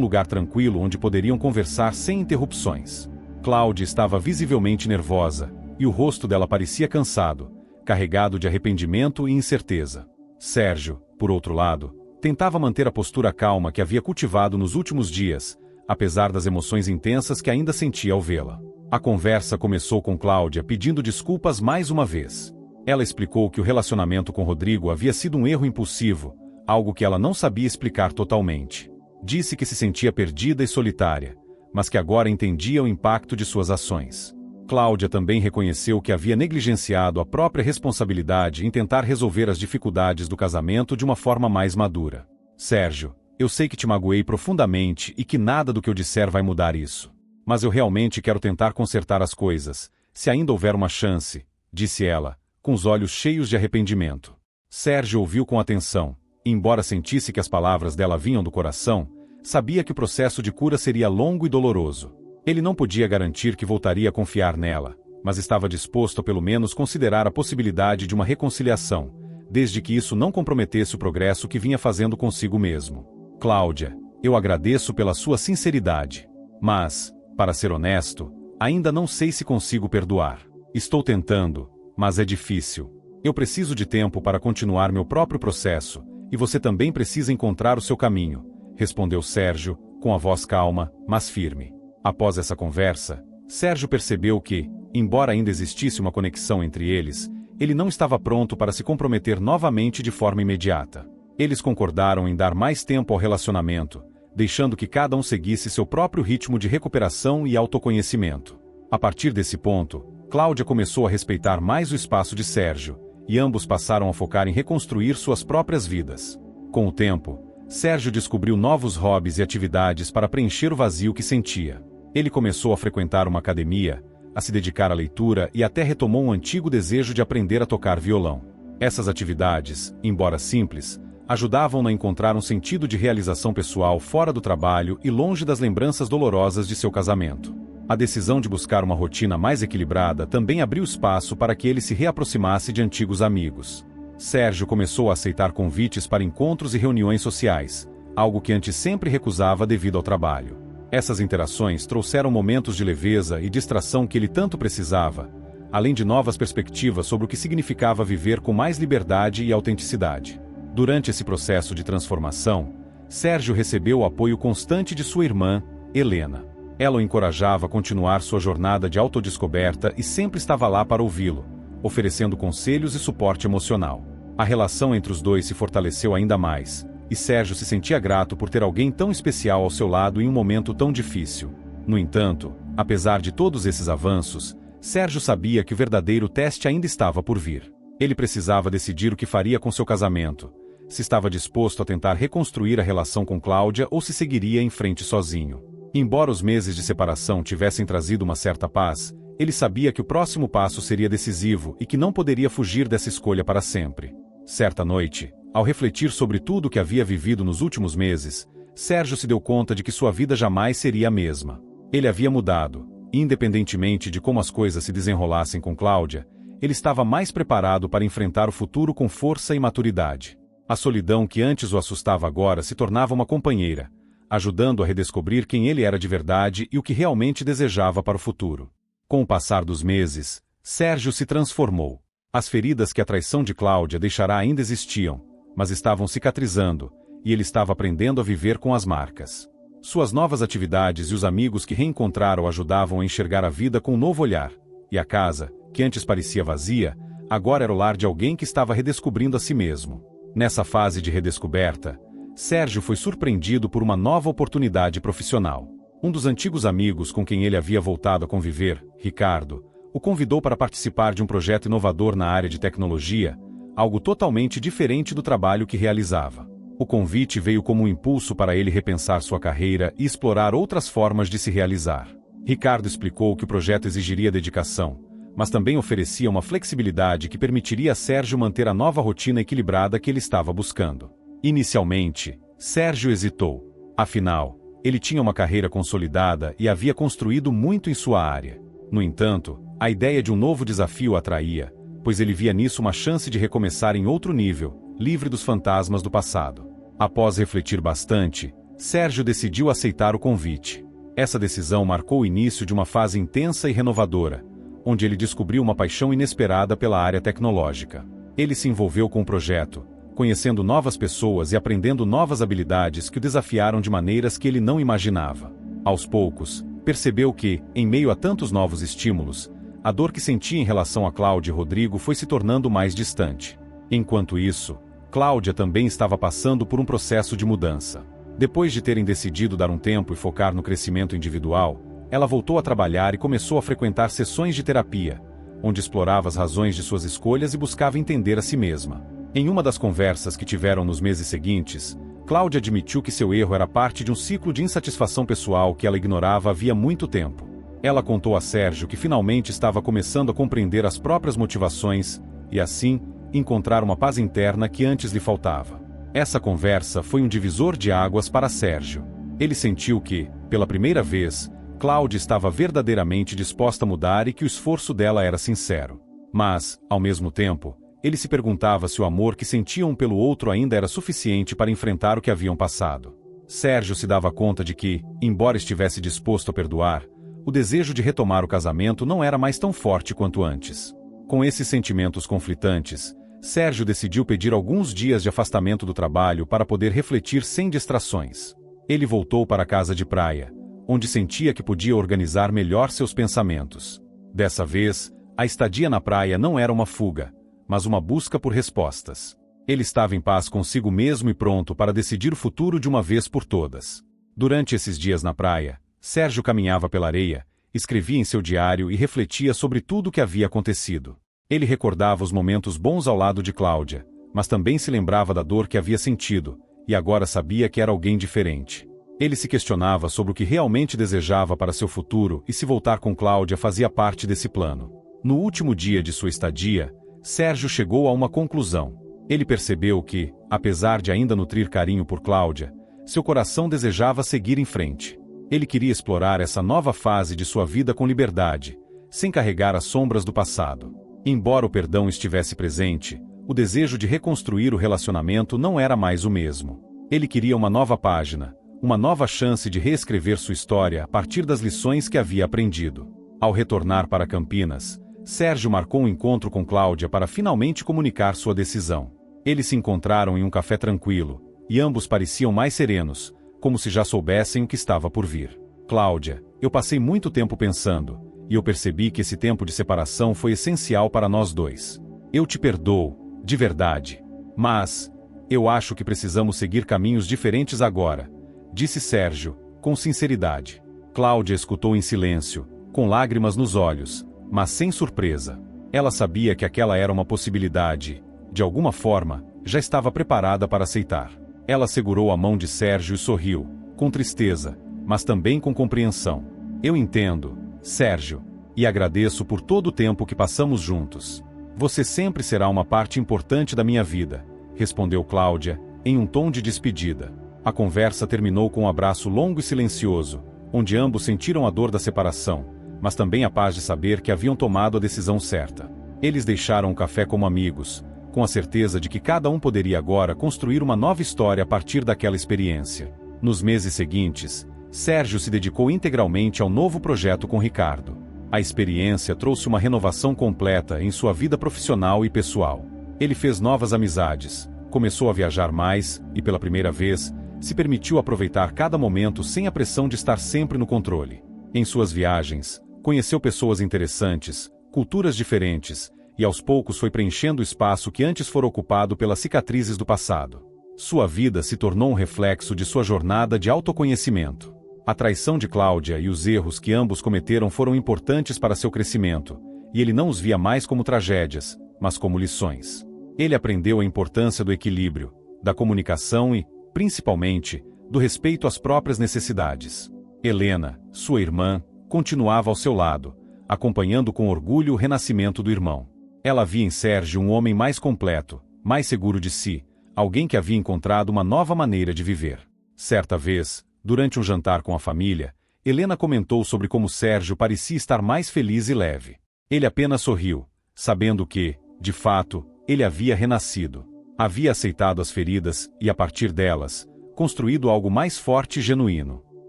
A: lugar tranquilo onde poderiam conversar sem interrupções. Cláudia estava visivelmente nervosa, e o rosto dela parecia cansado, carregado de arrependimento e incerteza. Sérgio, por outro lado, tentava manter a postura calma que havia cultivado nos últimos dias, apesar das emoções intensas que ainda sentia ao vê-la. A conversa começou com Cláudia pedindo desculpas mais uma vez. Ela explicou que o relacionamento com Rodrigo havia sido um erro impulsivo, algo que ela não sabia explicar totalmente. Disse que se sentia perdida e solitária, mas que agora entendia o impacto de suas ações. Cláudia também reconheceu que havia negligenciado a própria responsabilidade em tentar resolver as dificuldades do casamento de uma forma mais madura. Sérgio, eu sei que te magoei profundamente e que nada do que eu disser vai mudar isso. Mas eu realmente quero tentar consertar as coisas, se ainda houver uma chance, disse ela, com os olhos cheios de arrependimento. Sérgio ouviu com atenção, e embora sentisse que as palavras dela vinham do coração, sabia que o processo de cura seria longo e doloroso. Ele não podia garantir que voltaria a confiar nela, mas estava disposto a pelo menos considerar a possibilidade de uma reconciliação, desde que isso não comprometesse o progresso que vinha fazendo consigo mesmo. Cláudia, eu agradeço pela sua sinceridade. Mas, para ser honesto, ainda não sei se consigo perdoar. Estou tentando, mas é difícil. Eu preciso de tempo para continuar meu próprio processo, e você também precisa encontrar o seu caminho, respondeu Sérgio, com a voz calma, mas firme. Após essa conversa, Sérgio percebeu que, embora ainda existisse uma conexão entre eles, ele não estava pronto para se comprometer novamente de forma imediata. Eles concordaram em dar mais tempo ao relacionamento, deixando que cada um seguisse seu próprio ritmo de recuperação e autoconhecimento. A partir desse ponto, Cláudia começou a respeitar mais o espaço de Sérgio, e ambos passaram a focar em reconstruir suas próprias vidas. Com o tempo, Sérgio descobriu novos hobbies e atividades para preencher o vazio que sentia. Ele começou a frequentar uma academia, a se dedicar à leitura e até retomou um antigo desejo de aprender a tocar violão. Essas atividades, embora simples, ajudavam-no a encontrar um sentido de realização pessoal fora do trabalho e longe das lembranças dolorosas de seu casamento. A decisão de buscar uma rotina mais equilibrada também abriu espaço para que ele se reaproximasse de antigos amigos. Sérgio começou a aceitar convites para encontros e reuniões sociais, algo que antes sempre recusava devido ao trabalho. Essas interações trouxeram momentos de leveza e distração que ele tanto precisava, além de novas perspectivas sobre o que significava viver com mais liberdade e autenticidade. Durante esse processo de transformação, Sérgio recebeu o apoio constante de sua irmã, Helena. Ela o encorajava a continuar sua jornada de autodescoberta e sempre estava lá para ouvi-lo, oferecendo conselhos e suporte emocional. A relação entre os dois se fortaleceu ainda mais, e Sérgio se sentia grato por ter alguém tão especial ao seu lado em um momento tão difícil. No entanto, apesar de todos esses avanços, Sérgio sabia que o verdadeiro teste ainda estava por vir. Ele precisava decidir o que faria com seu casamento, se estava disposto a tentar reconstruir a relação com Cláudia ou se seguiria em frente sozinho. Embora os meses de separação tivessem trazido uma certa paz, ele sabia que o próximo passo seria decisivo e que não poderia fugir dessa escolha para sempre. Certa noite, ao refletir sobre tudo o que havia vivido nos últimos meses, Sérgio se deu conta de que sua vida jamais seria a mesma. Ele havia mudado, e independentemente de como as coisas se desenrolassem com Cláudia, ele estava mais preparado para enfrentar o futuro com força e maturidade. A solidão que antes o assustava agora se tornava uma companheira, ajudando a redescobrir quem ele era de verdade e o que realmente desejava para o futuro. Com o passar dos meses, Sérgio se transformou. As feridas que a traição de Cláudia deixará ainda existiam, mas estavam cicatrizando, e ele estava aprendendo a viver com as marcas. Suas novas atividades e os amigos que reencontraram ajudavam a enxergar a vida com um novo olhar, e a casa, que antes parecia vazia, agora era o lar de alguém que estava redescobrindo a si mesmo. Nessa fase de redescoberta, Sérgio foi surpreendido por uma nova oportunidade profissional. Um dos antigos amigos com quem ele havia voltado a conviver, Ricardo, o convidou para participar de um projeto inovador na área de tecnologia, algo totalmente diferente do trabalho que realizava. O convite veio como um impulso para ele repensar sua carreira e explorar outras formas de se realizar. Ricardo explicou que o projeto exigiria dedicação, mas também oferecia uma flexibilidade que permitiria a Sérgio manter a nova rotina equilibrada que ele estava buscando. Inicialmente, Sérgio hesitou. Afinal, ele tinha uma carreira consolidada e havia construído muito em sua área. No entanto, a ideia de um novo desafio o atraía, pois ele via nisso uma chance de recomeçar em outro nível, livre dos fantasmas do passado. Após refletir bastante, Sérgio decidiu aceitar o convite. Essa decisão marcou o início de uma fase intensa e renovadora, onde ele descobriu uma paixão inesperada pela área tecnológica. Ele se envolveu com o projeto, conhecendo novas pessoas e aprendendo novas habilidades que o desafiaram de maneiras que ele não imaginava. Aos poucos, percebeu que, em meio a tantos novos estímulos, a dor que sentia em relação a Cláudia e Rodrigo foi se tornando mais distante. Enquanto isso, Cláudia também estava passando por um processo de mudança. Depois de terem decidido dar um tempo e focar no crescimento individual, ela voltou a trabalhar e começou a frequentar sessões de terapia, onde explorava as razões de suas escolhas e buscava entender a si mesma. Em uma das conversas que tiveram nos meses seguintes, Cláudia admitiu que seu erro era parte de um ciclo de insatisfação pessoal que ela ignorava havia muito tempo. Ela contou a Sérgio que finalmente estava começando a compreender as próprias motivações e, assim, encontrar uma paz interna que antes lhe faltava. Essa conversa foi um divisor de águas para Sérgio. Ele sentiu que, pela primeira vez, Cláudia estava verdadeiramente disposta a mudar e que o esforço dela era sincero. Mas, ao mesmo tempo, ele se perguntava se o amor que sentiam um pelo outro ainda era suficiente para enfrentar o que haviam passado. Sérgio se dava conta de que, embora estivesse disposto a perdoar, o desejo de retomar o casamento não era mais tão forte quanto antes. Com esses sentimentos conflitantes, Sérgio decidiu pedir alguns dias de afastamento do trabalho para poder refletir sem distrações. Ele voltou para a casa de praia, onde sentia que podia organizar melhor seus pensamentos. Dessa vez, a estadia na praia não era uma fuga, mas uma busca por respostas. Ele estava em paz consigo mesmo e pronto para decidir o futuro de uma vez por todas. Durante esses dias na praia, Sérgio caminhava pela areia, escrevia em seu diário e refletia sobre tudo o que havia acontecido. Ele recordava os momentos bons ao lado de Cláudia, mas também se lembrava da dor que havia sentido, e agora sabia que era alguém diferente. Ele se questionava sobre o que realmente desejava para seu futuro e se voltar com Cláudia fazia parte desse plano. No último dia de sua estadia, Sérgio chegou a uma conclusão. Ele percebeu que, apesar de ainda nutrir carinho por Cláudia, seu coração desejava seguir em frente. Ele queria explorar essa nova fase de sua vida com liberdade, sem carregar as sombras do passado. Embora o perdão estivesse presente, o desejo de reconstruir o relacionamento não era mais o mesmo. Ele queria uma nova página, uma nova chance de reescrever sua história a partir das lições que havia aprendido. Ao retornar para Campinas, Sérgio marcou um encontro com Cláudia para finalmente comunicar sua decisão. Eles se encontraram em um café tranquilo, e ambos pareciam mais serenos, como se já soubessem o que estava por vir. Cláudia, eu passei muito tempo pensando, e eu percebi que esse tempo de separação foi essencial para nós dois. Eu te perdoo, de verdade. Mas, eu acho que precisamos seguir caminhos diferentes agora, disse Sérgio, com sinceridade. Cláudia escutou em silêncio, com lágrimas nos olhos, mas sem surpresa. Ela sabia que aquela era uma possibilidade, de alguma forma, já estava preparada para aceitar. Ela segurou a mão de Sérgio e sorriu, com tristeza, mas também com compreensão. Eu entendo, Sérgio, e agradeço por todo o tempo que passamos juntos. Você sempre será uma parte importante da minha vida, respondeu Cláudia, em um tom de despedida. A conversa terminou com um abraço longo e silencioso, onde ambos sentiram a dor da separação, mas também a paz de saber que haviam tomado a decisão certa. Eles deixaram o café como amigos, com a certeza de que cada um poderia agora construir uma nova história a partir daquela experiência. Nos meses seguintes, Sérgio se dedicou integralmente ao novo projeto com Ricardo. A experiência trouxe uma renovação completa em sua vida profissional e pessoal. Ele fez novas amizades, começou a viajar mais e, pela primeira vez, se permitiu aproveitar cada momento sem a pressão de estar sempre no controle. Em suas viagens, conheceu pessoas interessantes, culturas diferentes, e aos poucos foi preenchendo o espaço que antes fora ocupado pelas cicatrizes do passado. Sua vida se tornou um reflexo de sua jornada de autoconhecimento. A traição de Cláudia e os erros que ambos cometeram foram importantes para seu crescimento, e ele não os via mais como tragédias, mas como lições. Ele aprendeu a importância do equilíbrio, da comunicação e, principalmente, do respeito às próprias necessidades. Helena, sua irmã, continuava ao seu lado, acompanhando com orgulho o renascimento do irmão. Ela via em Sérgio um homem mais completo, mais seguro de si, alguém que havia encontrado uma nova maneira de viver. Certa vez, durante um jantar com a família, Helena comentou sobre como Sérgio parecia estar mais feliz e leve. Ele apenas sorriu, sabendo que, de fato, ele havia renascido. Havia aceitado as feridas e, a partir delas, construído algo mais forte e genuíno.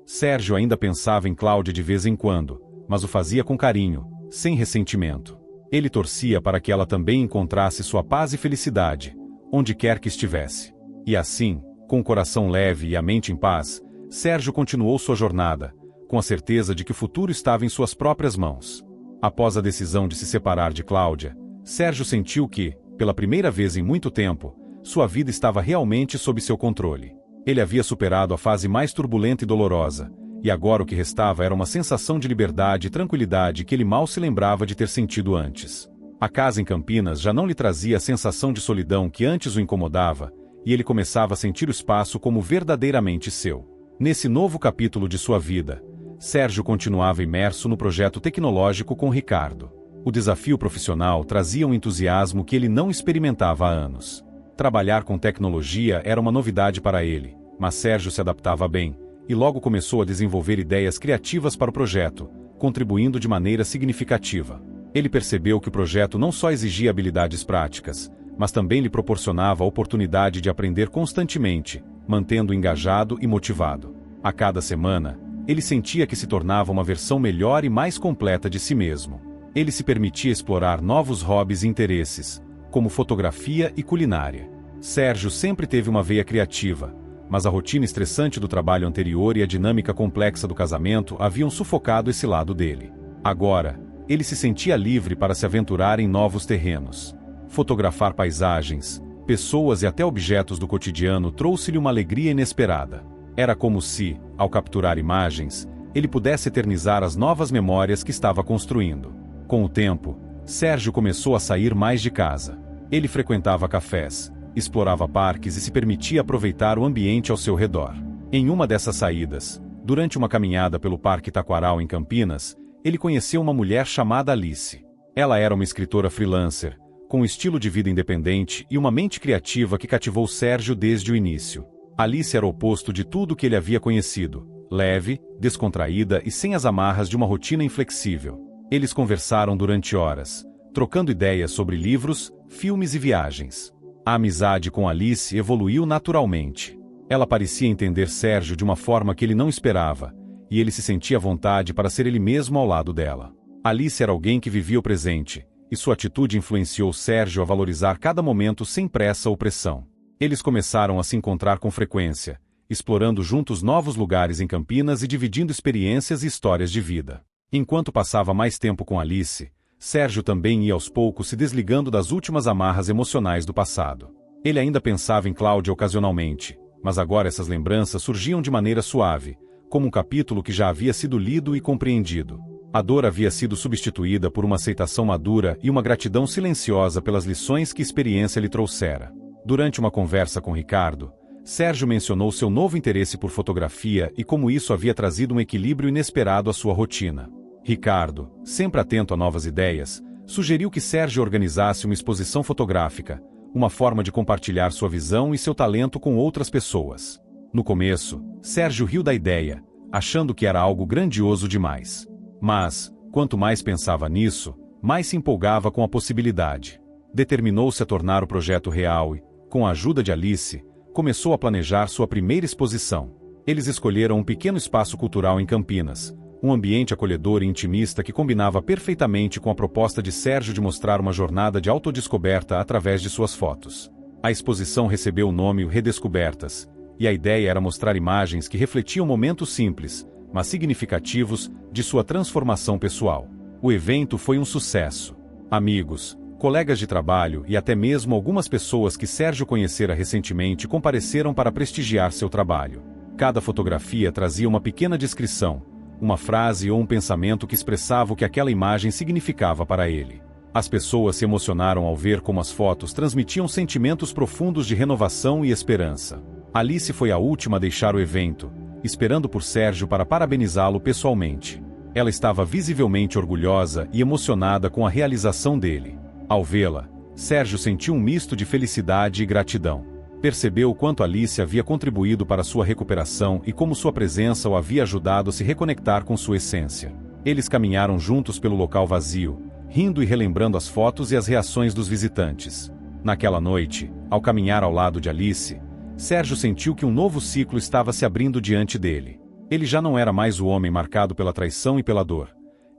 A: Sérgio ainda pensava em Cláudia de vez em quando, mas o fazia com carinho, sem ressentimento. Ele torcia para que ela também encontrasse sua paz e felicidade, onde quer que estivesse. E assim, com o coração leve e a mente em paz, Sérgio continuou sua jornada, com a certeza de que o futuro estava em suas próprias mãos. Após a decisão de se separar de Cláudia, Sérgio sentiu que, pela primeira vez em muito tempo, sua vida estava realmente sob seu controle. Ele havia superado a fase mais turbulenta e dolorosa, e agora o que restava era uma sensação de liberdade e tranquilidade que ele mal se lembrava de ter sentido antes. A casa em Campinas já não lhe trazia a sensação de solidão que antes o incomodava, e ele começava a sentir o espaço como verdadeiramente seu. Nesse novo capítulo de sua vida, Sérgio continuava imerso no projeto tecnológico com Ricardo. O desafio profissional trazia um entusiasmo que ele não experimentava há anos. Trabalhar com tecnologia era uma novidade para ele, mas Sérgio se adaptava bem, e logo começou a desenvolver ideias criativas para o projeto, contribuindo de maneira significativa. Ele percebeu que o projeto não só exigia habilidades práticas, mas também lhe proporcionava a oportunidade de aprender constantemente, mantendo-o engajado e motivado. A cada semana, ele sentia que se tornava uma versão melhor e mais completa de si mesmo. Ele se permitia explorar novos hobbies e interesses, como fotografia e culinária. Sérgio sempre teve uma veia criativa, mas a rotina estressante do trabalho anterior e a dinâmica complexa do casamento haviam sufocado esse lado dele. Agora, ele se sentia livre para se aventurar em novos terrenos. Fotografar paisagens, pessoas e até objetos do cotidiano trouxe-lhe uma alegria inesperada. Era como se, ao capturar imagens, ele pudesse eternizar as novas memórias que estava construindo. Com o tempo, Sérgio começou a sair mais de casa. Ele frequentava cafés, explorava parques e se permitia aproveitar o ambiente ao seu redor. Em uma dessas saídas, durante uma caminhada pelo Parque Taquaral em Campinas, ele conheceu uma mulher chamada Alice. Ela era uma escritora freelancer, com um estilo de vida independente e uma mente criativa que cativou Sérgio desde o início. Alice era o oposto de tudo que ele havia conhecido, leve, descontraída e sem as amarras de uma rotina inflexível. Eles conversaram durante horas, trocando ideias sobre livros, filmes e viagens. A amizade com Alice evoluiu naturalmente. Ela parecia entender Sérgio de uma forma que ele não esperava, e ele se sentia à vontade para ser ele mesmo ao lado dela. Alice era alguém que vivia o presente, e sua atitude influenciou Sérgio a valorizar cada momento sem pressa ou pressão. Eles começaram a se encontrar com frequência, explorando juntos novos lugares em Campinas e dividindo experiências e histórias de vida. Enquanto passava mais tempo com Alice, Sérgio também ia aos poucos se desligando das últimas amarras emocionais do passado. Ele ainda pensava em Cláudia ocasionalmente, mas agora essas lembranças surgiam de maneira suave, como um capítulo que já havia sido lido e compreendido. A dor havia sido substituída por uma aceitação madura e uma gratidão silenciosa pelas lições que a experiência lhe trouxera. Durante uma conversa com Ricardo, Sérgio mencionou seu novo interesse por fotografia e como isso havia trazido um equilíbrio inesperado à sua rotina. Ricardo, sempre atento a novas ideias, sugeriu que Sérgio organizasse uma exposição fotográfica, uma forma de compartilhar sua visão e seu talento com outras pessoas. No começo, Sérgio riu da ideia, achando que era algo grandioso demais. Mas, quanto mais pensava nisso, mais se empolgava com a possibilidade. Determinou-se a tornar o projeto real e, com a ajuda de Alice, começou a planejar sua primeira exposição. Eles escolheram um pequeno espaço cultural em Campinas, um ambiente acolhedor e intimista que combinava perfeitamente com a proposta de Sérgio de mostrar uma jornada de autodescoberta através de suas fotos. A exposição recebeu o nome Redescobertas, e a ideia era mostrar imagens que refletiam momentos simples, mas significativos, de sua transformação pessoal. O evento foi um sucesso. Amigos, colegas de trabalho e até mesmo algumas pessoas que Sérgio conhecera recentemente compareceram para prestigiar seu trabalho. Cada fotografia trazia uma pequena descrição, uma frase ou um pensamento que expressava o que aquela imagem significava para ele. As pessoas se emocionaram ao ver como as fotos transmitiam sentimentos profundos de renovação e esperança. Alice foi a última a deixar o evento, esperando por Sérgio para parabenizá-lo pessoalmente. Ela estava visivelmente orgulhosa e emocionada com a realização dele. Ao vê-la, Sérgio sentiu um misto de felicidade e gratidão. Percebeu o quanto Alice havia contribuído para sua recuperação e como sua presença o havia ajudado a se reconectar com sua essência. Eles caminharam juntos pelo local vazio, rindo e relembrando as fotos e as reações dos visitantes. Naquela noite, ao caminhar ao lado de Alice, Sérgio sentiu que um novo ciclo estava se abrindo diante dele. Ele já não era mais o homem marcado pela traição e pela dor.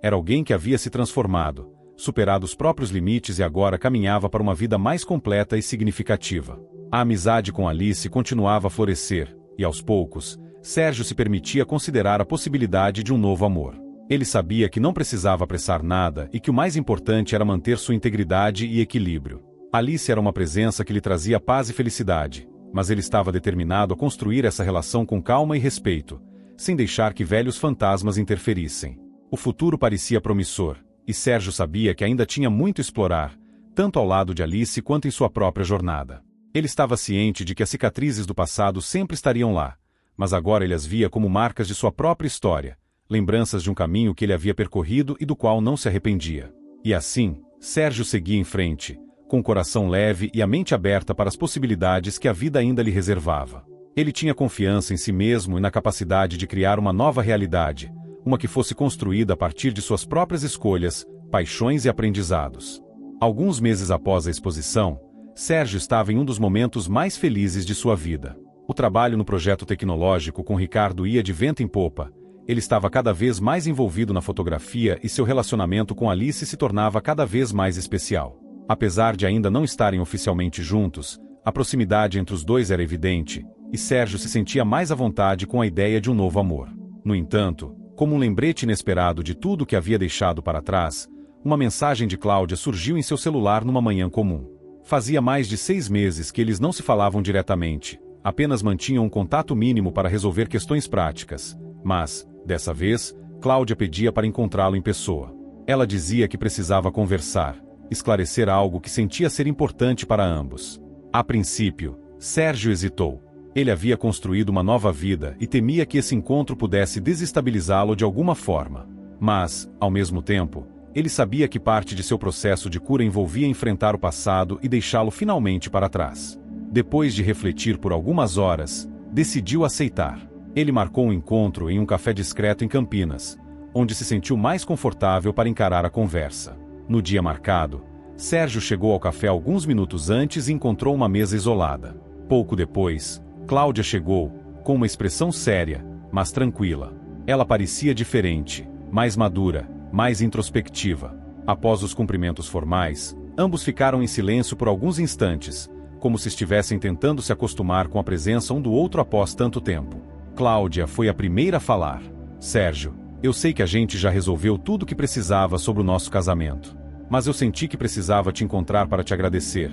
A: Era alguém que havia se transformado, superado os próprios limites e agora caminhava para uma vida mais completa e significativa. A amizade com Alice continuava a florescer, e aos poucos, Sérgio se permitia considerar a possibilidade de um novo amor. Ele sabia que não precisava apressar nada e que o mais importante era manter sua integridade e equilíbrio. Alice era uma presença que lhe trazia paz e felicidade, mas ele estava determinado a construir essa relação com calma e respeito, sem deixar que velhos fantasmas interferissem. O futuro parecia promissor, e Sérgio sabia que ainda tinha muito a explorar, tanto ao lado de Alice quanto em sua própria jornada. Ele estava ciente de que as cicatrizes do passado sempre estariam lá, mas agora ele as via como marcas de sua própria história, lembranças de um caminho que ele havia percorrido e do qual não se arrependia. E assim, Sérgio seguia em frente, com o coração leve e a mente aberta para as possibilidades que a vida ainda lhe reservava. Ele tinha confiança em si mesmo e na capacidade de criar uma nova realidade, uma que fosse construída a partir de suas próprias escolhas, paixões e aprendizados. Alguns meses após a exposição, Sérgio estava em um dos momentos mais felizes de sua vida. O trabalho no projeto tecnológico com Ricardo ia de vento em popa. Ele estava cada vez mais envolvido na fotografia e seu relacionamento com Alice se tornava cada vez mais especial. Apesar de ainda não estarem oficialmente juntos, a proximidade entre os dois era evidente, e Sérgio se sentia mais à vontade com a ideia de um novo amor. No entanto, como um lembrete inesperado de tudo o que havia deixado para trás, uma mensagem de Cláudia surgiu em seu celular numa manhã comum. Fazia mais de 6 meses que eles não se falavam diretamente, apenas mantinham um contato mínimo para resolver questões práticas. Mas, dessa vez, Cláudia pedia para encontrá-lo em pessoa. Ela dizia que precisava conversar, esclarecer algo que sentia ser importante para ambos. A princípio, Sérgio hesitou. Ele havia construído uma nova vida e temia que esse encontro pudesse desestabilizá-lo de alguma forma. Mas, ao mesmo tempo, ele sabia que parte de seu processo de cura envolvia enfrentar o passado e deixá-lo finalmente para trás. Depois de refletir por algumas horas, decidiu aceitar. Ele marcou um encontro em um café discreto em Campinas, onde se sentiu mais confortável para encarar a conversa. No dia marcado, Sérgio chegou ao café alguns minutos antes e encontrou uma mesa isolada. Pouco depois, Cláudia chegou, com uma expressão séria, mas tranquila. Ela parecia diferente, mais madura, mais introspectiva. Após os cumprimentos formais, ambos ficaram em silêncio por alguns instantes, como se estivessem tentando se acostumar com a presença um do outro após tanto tempo. Cláudia foi a primeira a falar. Sérgio, eu sei que a gente já resolveu tudo o que precisava sobre o nosso casamento. Mas eu senti que precisava te encontrar para te agradecer.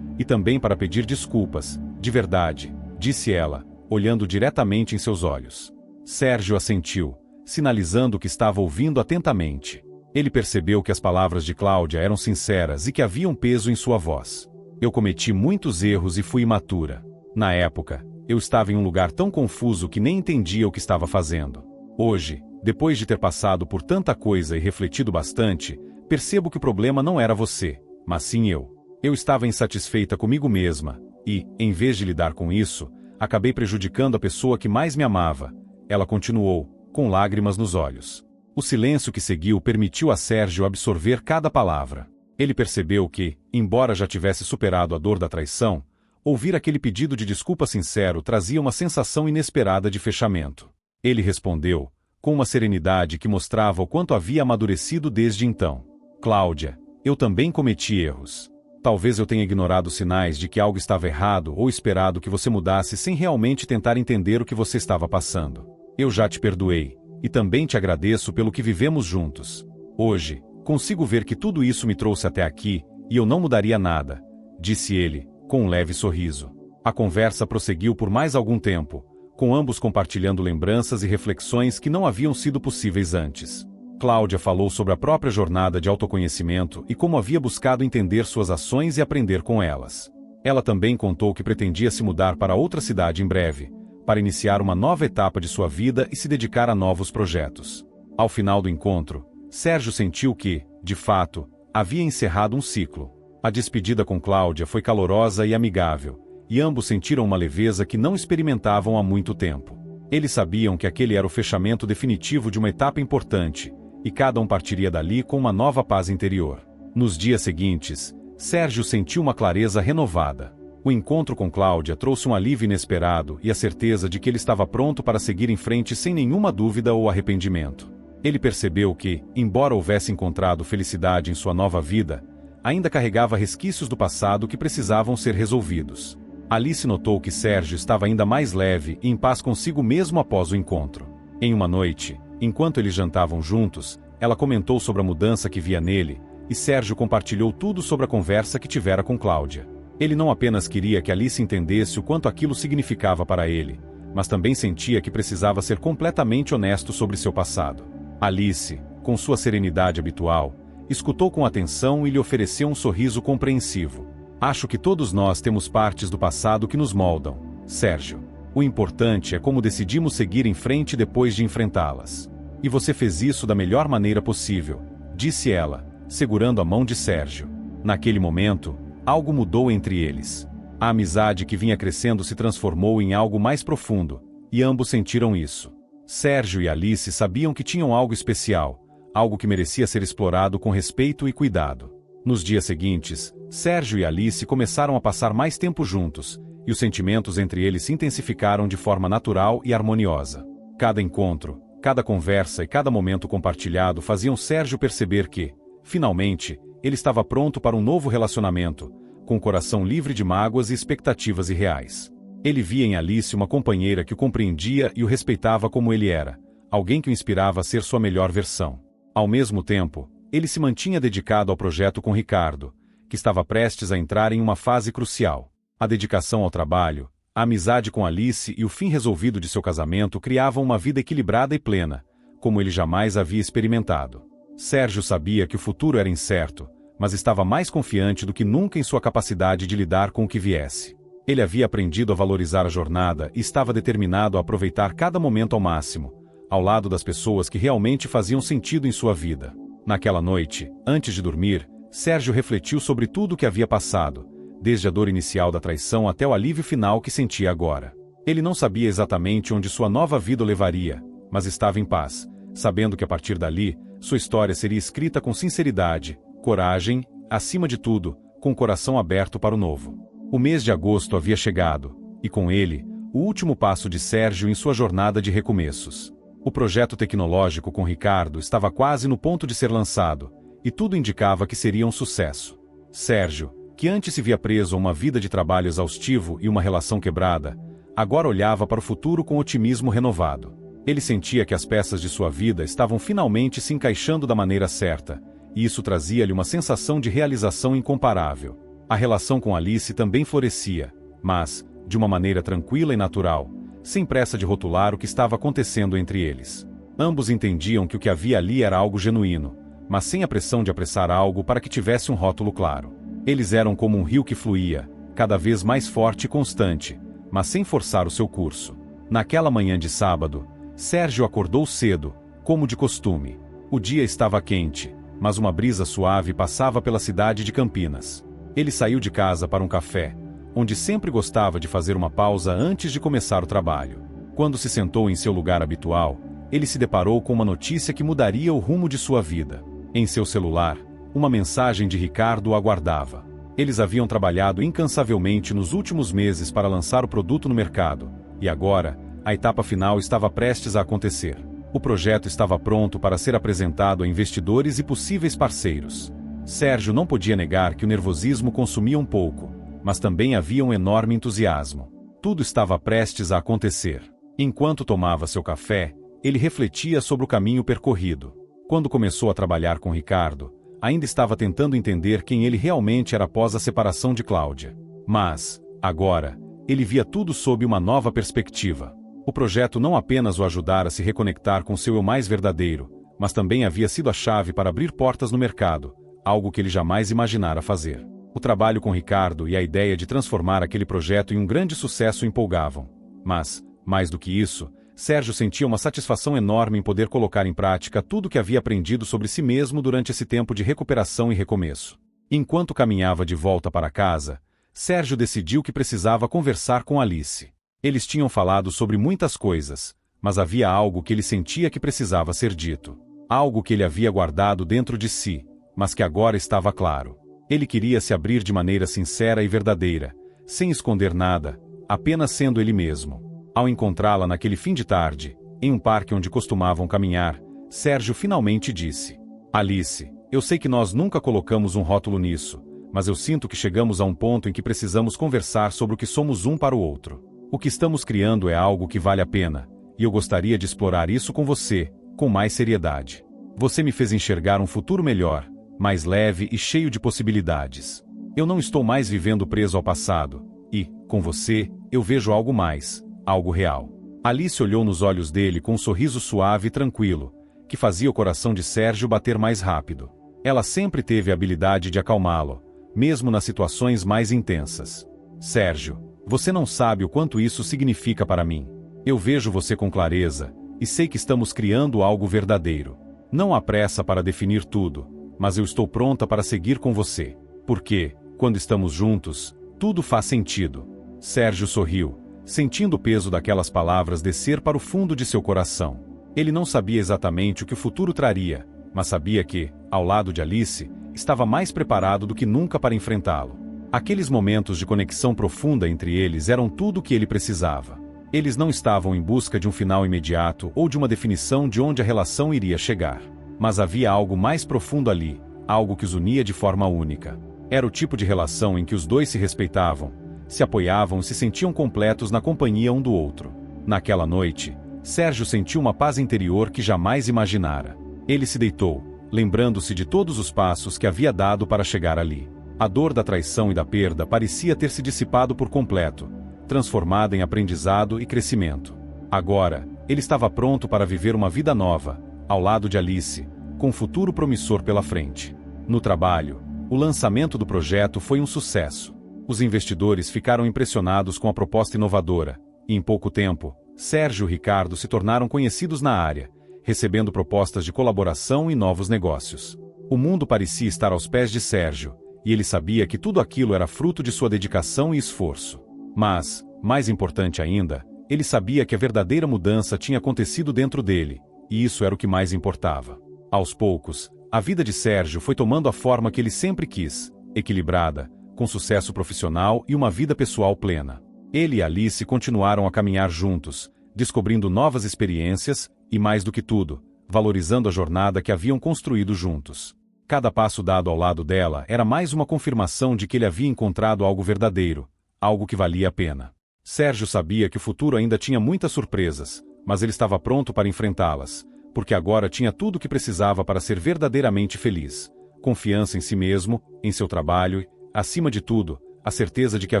A: E também para pedir desculpas, de verdade, disse ela, olhando diretamente em seus olhos. Sérgio assentiu, sinalizando que estava ouvindo atentamente. Ele percebeu que as palavras de Cláudia eram sinceras e que havia um peso em sua voz. Eu cometi muitos erros e fui imatura. Na época, eu estava em um lugar tão confuso que nem entendia o que estava fazendo. Hoje, depois de ter passado por tanta coisa e refletido bastante, percebo que o problema não era você, mas sim eu. Eu estava insatisfeita comigo mesma e, em vez de lidar com isso, acabei prejudicando a pessoa que mais me amava. Ela continuou, com lágrimas nos olhos. O silêncio que seguiu permitiu a Sérgio absorver cada palavra. Ele percebeu que, embora já tivesse superado a dor da traição, ouvir aquele pedido de desculpa sincero trazia uma sensação inesperada de fechamento. Ele respondeu, com uma serenidade que mostrava o quanto havia amadurecido desde então. Cláudia, eu também cometi erros. Talvez eu tenha ignorado sinais de que algo estava errado ou esperado que você mudasse sem realmente tentar entender o que você estava passando. Eu já te perdoei, e também te agradeço pelo que vivemos juntos. Hoje, consigo ver que tudo isso me trouxe até aqui, e eu não mudaria nada, disse ele, com um leve sorriso. A conversa prosseguiu por mais algum tempo, com ambos compartilhando lembranças e reflexões que não haviam sido possíveis antes. Cláudia falou sobre a própria jornada de autoconhecimento e como havia buscado entender suas ações e aprender com elas. Ela também contou que pretendia se mudar para outra cidade em breve, para iniciar uma nova etapa de sua vida e se dedicar a novos projetos. Ao final do encontro, Sérgio sentiu que, de fato, havia encerrado um ciclo. A despedida com Cláudia foi calorosa e amigável, e ambos sentiram uma leveza que não experimentavam há muito tempo. Eles sabiam que aquele era o fechamento definitivo de uma etapa importante, e cada um partiria dali com uma nova paz interior. Nos dias seguintes, Sérgio sentiu uma clareza renovada. O encontro com Cláudia trouxe um alívio inesperado e a certeza de que ele estava pronto para seguir em frente sem nenhuma dúvida ou arrependimento. Ele percebeu que, embora houvesse encontrado felicidade em sua nova vida, ainda carregava resquícios do passado que precisavam ser resolvidos. Alice notou que Sérgio estava ainda mais leve e em paz consigo mesmo após o encontro. Em uma noite, enquanto eles jantavam juntos, ela comentou sobre a mudança que via nele, e Sérgio compartilhou tudo sobre a conversa que tivera com Cláudia. Ele não apenas queria que Alice entendesse o quanto aquilo significava para ele, mas também sentia que precisava ser completamente honesto sobre seu passado. Alice, com sua serenidade habitual, escutou com atenção e lhe ofereceu um sorriso compreensivo. Acho que todos nós temos partes do passado que nos moldam, Sérgio. O importante é como decidimos seguir em frente depois de enfrentá-las. E você fez isso da melhor maneira possível, disse ela, segurando a mão de Sérgio. Naquele momento, algo mudou entre eles. A amizade que vinha crescendo se transformou em algo mais profundo, e ambos sentiram isso. Sérgio e Alice sabiam que tinham algo especial, algo que merecia ser explorado com respeito e cuidado. Nos dias seguintes, Sérgio e Alice começaram a passar mais tempo juntos, e os sentimentos entre eles se intensificaram de forma natural e harmoniosa. Cada encontro, cada conversa e cada momento compartilhado faziam Sérgio perceber que, finalmente, ele estava pronto para um novo relacionamento, com o coração livre de mágoas e expectativas irreais. Ele via em Alice uma companheira que o compreendia e o respeitava como ele era, alguém que o inspirava a ser sua melhor versão. Ao mesmo tempo, ele se mantinha dedicado ao projeto com Ricardo, que estava prestes a entrar em uma fase crucial. A dedicação ao trabalho, a amizade com Alice e o fim resolvido de seu casamento criavam uma vida equilibrada e plena, como ele jamais havia experimentado. Sérgio sabia que o futuro era incerto, mas estava mais confiante do que nunca em sua capacidade de lidar com o que viesse. Ele havia aprendido a valorizar a jornada e estava determinado a aproveitar cada momento ao máximo, ao lado das pessoas que realmente faziam sentido em sua vida. Naquela noite, antes de dormir, Sérgio refletiu sobre tudo o que havia passado, desde a dor inicial da traição até o alívio final que sentia agora. Ele não sabia exatamente onde sua nova vida o levaria, mas estava em paz, sabendo que a partir dali, sua história seria escrita com sinceridade, coragem, acima de tudo, com o coração aberto para o novo. O mês de agosto havia chegado, e com ele, o último passo de Sérgio em sua jornada de recomeços. O projeto tecnológico com Ricardo estava quase no ponto de ser lançado, e tudo indicava que seria um sucesso. Sérgio, que antes se via preso a uma vida de trabalho exaustivo e uma relação quebrada, agora olhava para o futuro com otimismo renovado. Ele sentia que as peças de sua vida estavam finalmente se encaixando da maneira certa, e isso trazia-lhe uma sensação de realização incomparável. A relação com Alice também florescia, mas, de uma maneira tranquila e natural, sem pressa de rotular o que estava acontecendo entre eles. Ambos entendiam que o que havia ali era algo genuíno, mas sem a pressão de apressar algo para que tivesse um rótulo claro. Eles eram como um rio que fluía, cada vez mais forte e constante, mas sem forçar o seu curso. Naquela manhã de sábado, Sérgio acordou cedo, como de costume. O dia estava quente, mas uma brisa suave passava pela cidade de Campinas. Ele saiu de casa para um café, onde sempre gostava de fazer uma pausa antes de começar o trabalho. Quando se sentou em seu lugar habitual, ele se deparou com uma notícia que mudaria o rumo de sua vida. Em seu celular, uma mensagem de Ricardo o aguardava. Eles haviam trabalhado incansavelmente nos últimos meses para lançar o produto no mercado, e agora, a etapa final estava prestes a acontecer. O projeto estava pronto para ser apresentado a investidores e possíveis parceiros. Sérgio não podia negar que o nervosismo consumia um pouco, mas também havia um enorme entusiasmo. Tudo estava prestes a acontecer. Enquanto tomava seu café, ele refletia sobre o caminho percorrido. Quando começou a trabalhar com Ricardo, ainda estava tentando entender quem ele realmente era após a separação de Cláudia. Mas, agora, ele via tudo sob uma nova perspectiva. O projeto não apenas o ajudara a se reconectar com seu eu mais verdadeiro, mas também havia sido a chave para abrir portas no mercado, algo que ele jamais imaginara fazer. O trabalho com Ricardo e a ideia de transformar aquele projeto em um grande sucesso o empolgavam. Mas, mais do que isso, Sérgio sentia uma satisfação enorme em poder colocar em prática tudo o que havia aprendido sobre si mesmo durante esse tempo de recuperação e recomeço. Enquanto caminhava de volta para casa, Sérgio decidiu que precisava conversar com Alice. Eles tinham falado sobre muitas coisas, mas havia algo que ele sentia que precisava ser dito. Algo que ele havia guardado dentro de si, mas que agora estava claro. Ele queria se abrir de maneira sincera e verdadeira, sem esconder nada, apenas sendo ele mesmo. Ao encontrá-la naquele fim de tarde, em um parque onde costumavam caminhar, Sérgio finalmente disse: Alice, eu sei que nós nunca colocamos um rótulo nisso, mas eu sinto que chegamos a um ponto em que precisamos conversar sobre o que somos um para o outro. O que estamos criando é algo que vale a pena, e eu gostaria de explorar isso com você, com mais seriedade. Você me fez enxergar um futuro melhor, mais leve e cheio de possibilidades. Eu não estou mais vivendo preso ao passado, e, com você, eu vejo algo mais, algo real. Alice olhou nos olhos dele com um sorriso suave e tranquilo, que fazia o coração de Sérgio bater mais rápido. Ela sempre teve a habilidade de acalmá-lo, mesmo nas situações mais intensas. Sérgio, você não sabe o quanto isso significa para mim. Eu vejo você com clareza, e sei que estamos criando algo verdadeiro. Não há pressa para definir tudo, mas eu estou pronta para seguir com você. Porque, quando estamos juntos, tudo faz sentido. Sérgio sorriu, sentindo o peso daquelas palavras descer para o fundo de seu coração. Ele não sabia exatamente o que o futuro traria, mas sabia que, ao lado de Alice, estava mais preparado do que nunca para enfrentá-lo. Aqueles momentos de conexão profunda entre eles eram tudo o que ele precisava. Eles não estavam em busca de um final imediato ou de uma definição de onde a relação iria chegar. Mas havia algo mais profundo ali, algo que os unia de forma única. Era o tipo de relação em que os dois se respeitavam, se apoiavam e se sentiam completos na companhia um do outro. Naquela noite, Sérgio sentiu uma paz interior que jamais imaginara. Ele se deitou, lembrando-se de todos os passos que havia dado para chegar ali. A dor da traição e da perda parecia ter se dissipado por completo, transformada em aprendizado e crescimento. Agora, ele estava pronto para viver uma vida nova, ao lado de Alice, com um futuro promissor pela frente. No trabalho, O lançamento do projeto foi um sucesso. Os investidores ficaram impressionados com a proposta inovadora, e em pouco tempo, Sérgio e Ricardo se tornaram conhecidos na área, recebendo propostas de colaboração e novos negócios. O mundo parecia estar aos pés de Sérgio, e ele sabia que tudo aquilo era fruto de sua dedicação e esforço. Mas, mais importante ainda, ele sabia que a verdadeira mudança tinha acontecido dentro dele, e isso era o que mais importava. Aos poucos, a vida de Sérgio foi tomando a forma que ele sempre quis, equilibrada, com sucesso profissional e uma vida pessoal plena. Ele e Alice continuaram a caminhar juntos, descobrindo novas experiências e, mais do que tudo, valorizando a jornada que haviam construído juntos. Cada passo dado ao lado dela era mais uma confirmação de que ele havia encontrado algo verdadeiro, algo que valia a pena. Sérgio sabia que o futuro ainda tinha muitas surpresas, mas ele estava pronto para enfrentá-las, porque agora tinha tudo o que precisava para ser verdadeiramente feliz. Confiança em si mesmo, em seu trabalho e, acima de tudo, a certeza de que a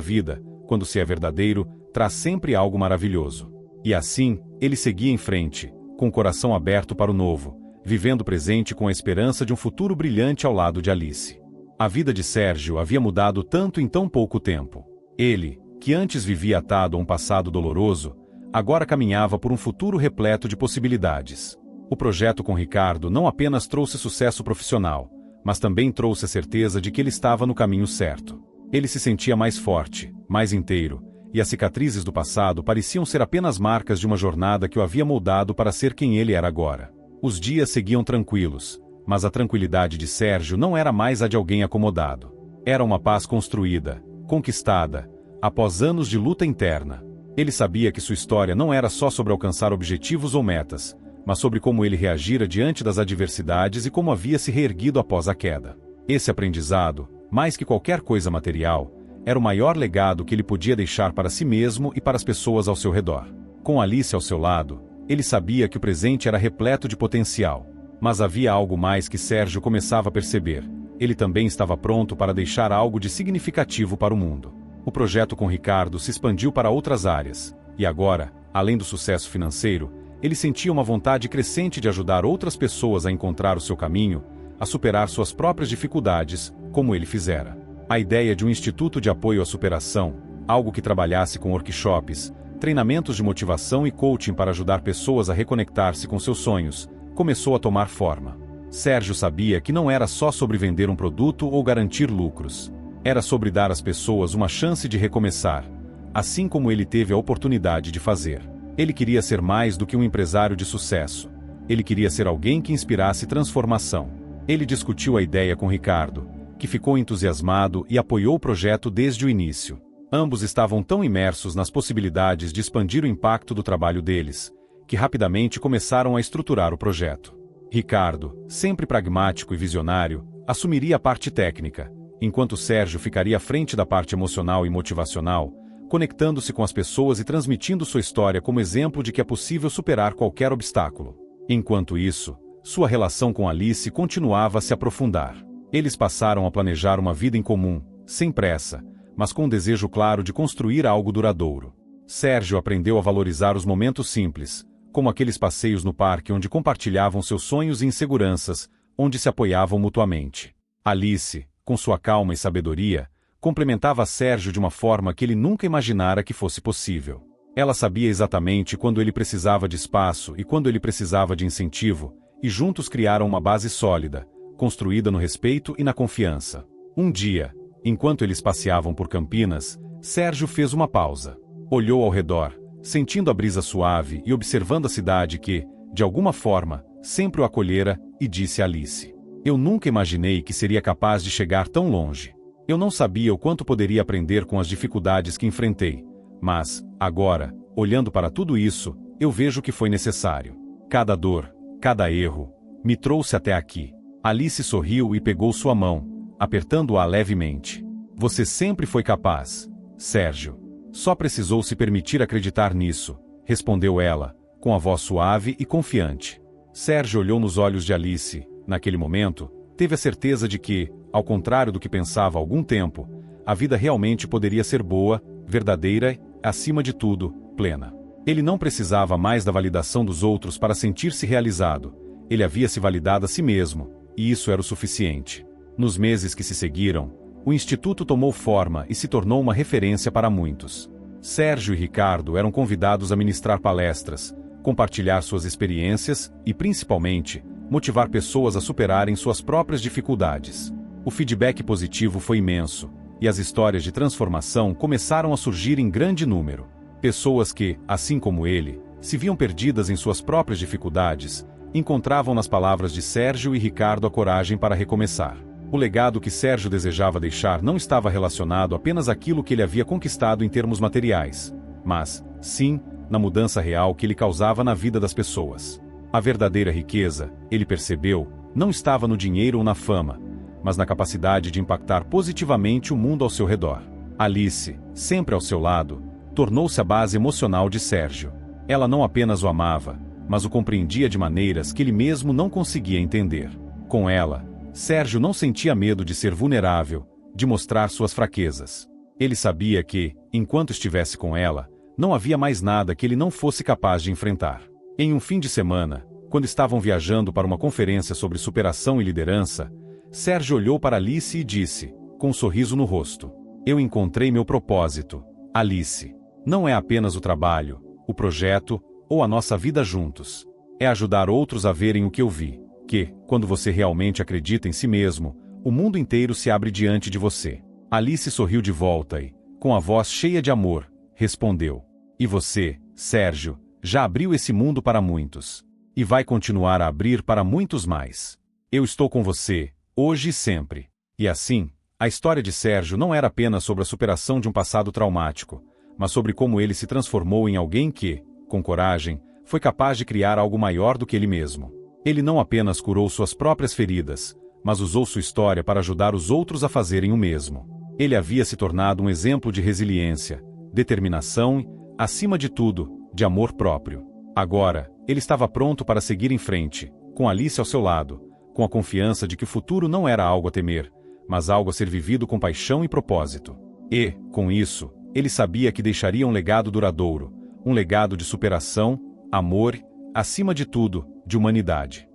A: vida, quando se é verdadeiro, traz sempre algo maravilhoso. E assim, ele seguia em frente, com o coração aberto para o novo, vivendo o presente com a esperança de um futuro brilhante ao lado de Alice. A vida de Sérgio havia mudado tanto em tão pouco tempo. Ele, que antes vivia atado a um passado doloroso, agora caminhava por um futuro repleto de possibilidades. O projeto com Ricardo não apenas trouxe sucesso profissional, mas também trouxe a certeza de que ele estava no caminho certo. Ele se sentia mais forte, mais inteiro, e as cicatrizes do passado pareciam ser apenas marcas de uma jornada que o havia moldado para ser quem ele era agora. Os dias seguiam tranquilos, mas a tranquilidade de Sérgio não era mais a de alguém acomodado. Era uma paz construída, conquistada, após anos de luta interna. Ele sabia que sua história não era só sobre alcançar objetivos ou metas, mas sobre como ele reagira diante das adversidades e como havia se reerguido após a queda. Esse aprendizado, mais que qualquer coisa material, era o maior legado que ele podia deixar para si mesmo e para as pessoas ao seu redor. Com Alice ao seu lado, ele sabia que o presente era repleto de potencial. Mas havia algo mais que Sérgio começava a perceber. Ele também estava pronto para deixar algo de significativo para o mundo. O projeto com Ricardo se expandiu para outras áreas, e agora, além do sucesso financeiro, ele sentia uma vontade crescente de ajudar outras pessoas a encontrar o seu caminho, a superar suas próprias dificuldades, como ele fizera. A ideia de um instituto de apoio à superação, algo que trabalhasse com workshops, treinamentos de motivação e coaching para ajudar pessoas a reconectar-se com seus sonhos, começou a tomar forma. Sérgio sabia que não era só sobre vender um produto ou garantir lucros. Era sobre dar às pessoas uma chance de recomeçar, assim como ele teve a oportunidade de fazer. Ele queria ser mais do que um empresário de sucesso. Ele queria ser alguém que inspirasse transformação. Ele discutiu a ideia com Ricardo, que ficou entusiasmado e apoiou o projeto desde o início. Ambos estavam tão imersos nas possibilidades de expandir o impacto do trabalho deles, que rapidamente começaram a estruturar o projeto. Ricardo, sempre pragmático e visionário, assumiria a parte técnica, enquanto Sérgio ficaria à frente da parte emocional e motivacional, conectando-se com as pessoas e transmitindo sua história como exemplo de que é possível superar qualquer obstáculo. Enquanto isso, sua relação com Alice continuava a se aprofundar. Eles passaram a planejar uma vida em comum, sem pressa, mas com um desejo claro de construir algo duradouro. Sérgio aprendeu a valorizar os momentos simples, como aqueles passeios no parque onde compartilhavam seus sonhos e inseguranças, onde se apoiavam mutuamente. Alice, com sua calma e sabedoria, complementava Sérgio de uma forma que ele nunca imaginara que fosse possível. Ela sabia exatamente quando ele precisava de espaço e quando ele precisava de incentivo, e juntos criaram uma base sólida, construída no respeito e na confiança. Um dia, enquanto eles passeavam por Campinas, Sérgio fez uma pausa. Olhou ao redor, sentindo a brisa suave e observando a cidade que, de alguma forma, sempre o acolhera, e disse a Alice: "Eu nunca imaginei que seria capaz de chegar tão longe. Eu não sabia o quanto poderia aprender com as dificuldades que enfrentei, mas, agora, olhando para tudo isso, eu vejo que foi necessário. Cada dor, cada erro, me trouxe até aqui." Alice sorriu e pegou sua mão, apertando-a levemente. "Você sempre foi capaz, Sérgio. Só precisou se permitir acreditar nisso", respondeu ela, com a voz suave e confiante. Sérgio olhou nos olhos de Alice. Naquele momento, teve a certeza de que, ao contrário do que pensava há algum tempo, a vida realmente poderia ser boa, verdadeira e, acima de tudo, plena. Ele não precisava mais da validação dos outros para sentir-se realizado. Ele havia se validado a si mesmo, e isso era o suficiente. Nos meses que se seguiram, o Instituto tomou forma e se tornou uma referência para muitos. Sérgio e Ricardo eram convidados a ministrar palestras, compartilhar suas experiências e, principalmente, motivar pessoas a superarem suas próprias dificuldades. O feedback positivo foi imenso, e as histórias de transformação começaram a surgir em grande número. Pessoas que, assim como ele, se viam perdidas em suas próprias dificuldades, encontravam nas palavras de Sérgio e Ricardo a coragem para recomeçar. O legado que Sérgio desejava deixar não estava relacionado apenas àquilo que ele havia conquistado em termos materiais, mas, sim, na mudança real que ele causava na vida das pessoas. A verdadeira riqueza, ele percebeu, não estava no dinheiro ou na fama, mas na capacidade de impactar positivamente o mundo ao seu redor. Alice, sempre ao seu lado, tornou-se a base emocional de Sérgio. Ela não apenas o amava, mas o compreendia de maneiras que ele mesmo não conseguia entender. Com ela, Sérgio não sentia medo de ser vulnerável, de mostrar suas fraquezas. Ele sabia que, enquanto estivesse com ela, não havia mais nada que ele não fosse capaz de enfrentar. Em um fim de semana, quando estavam viajando para uma conferência sobre superação e liderança, Sérgio olhou para Alice e disse, com um sorriso no rosto: "Eu encontrei meu propósito, Alice. Não é apenas o trabalho, o projeto ou a nossa vida juntos. É ajudar outros a verem o que eu vi. Que, quando você realmente acredita em si mesmo, o mundo inteiro se abre diante de você." Alice sorriu de volta e, com a voz cheia de amor, respondeu: "E você, Sérgio, já abriu esse mundo para muitos. E vai continuar a abrir para muitos mais. Eu estou com você, hoje e sempre." E assim, a história de Sérgio não era apenas sobre a superação de um passado traumático, mas sobre como ele se transformou em alguém que, com coragem, foi capaz de criar algo maior do que ele mesmo. Ele não apenas curou suas próprias feridas, mas usou sua história para ajudar os outros a fazerem o mesmo. Ele havia se tornado um exemplo de resiliência, determinação e, acima de tudo, de amor próprio. Agora, ele estava pronto para seguir em frente, com Alice ao seu lado, com a confiança de que o futuro não era algo a temer, mas algo a ser vivido com paixão e propósito. E, com isso, ele sabia que deixaria um legado duradouro, um legado de superação, amor, acima de tudo, de humanidade.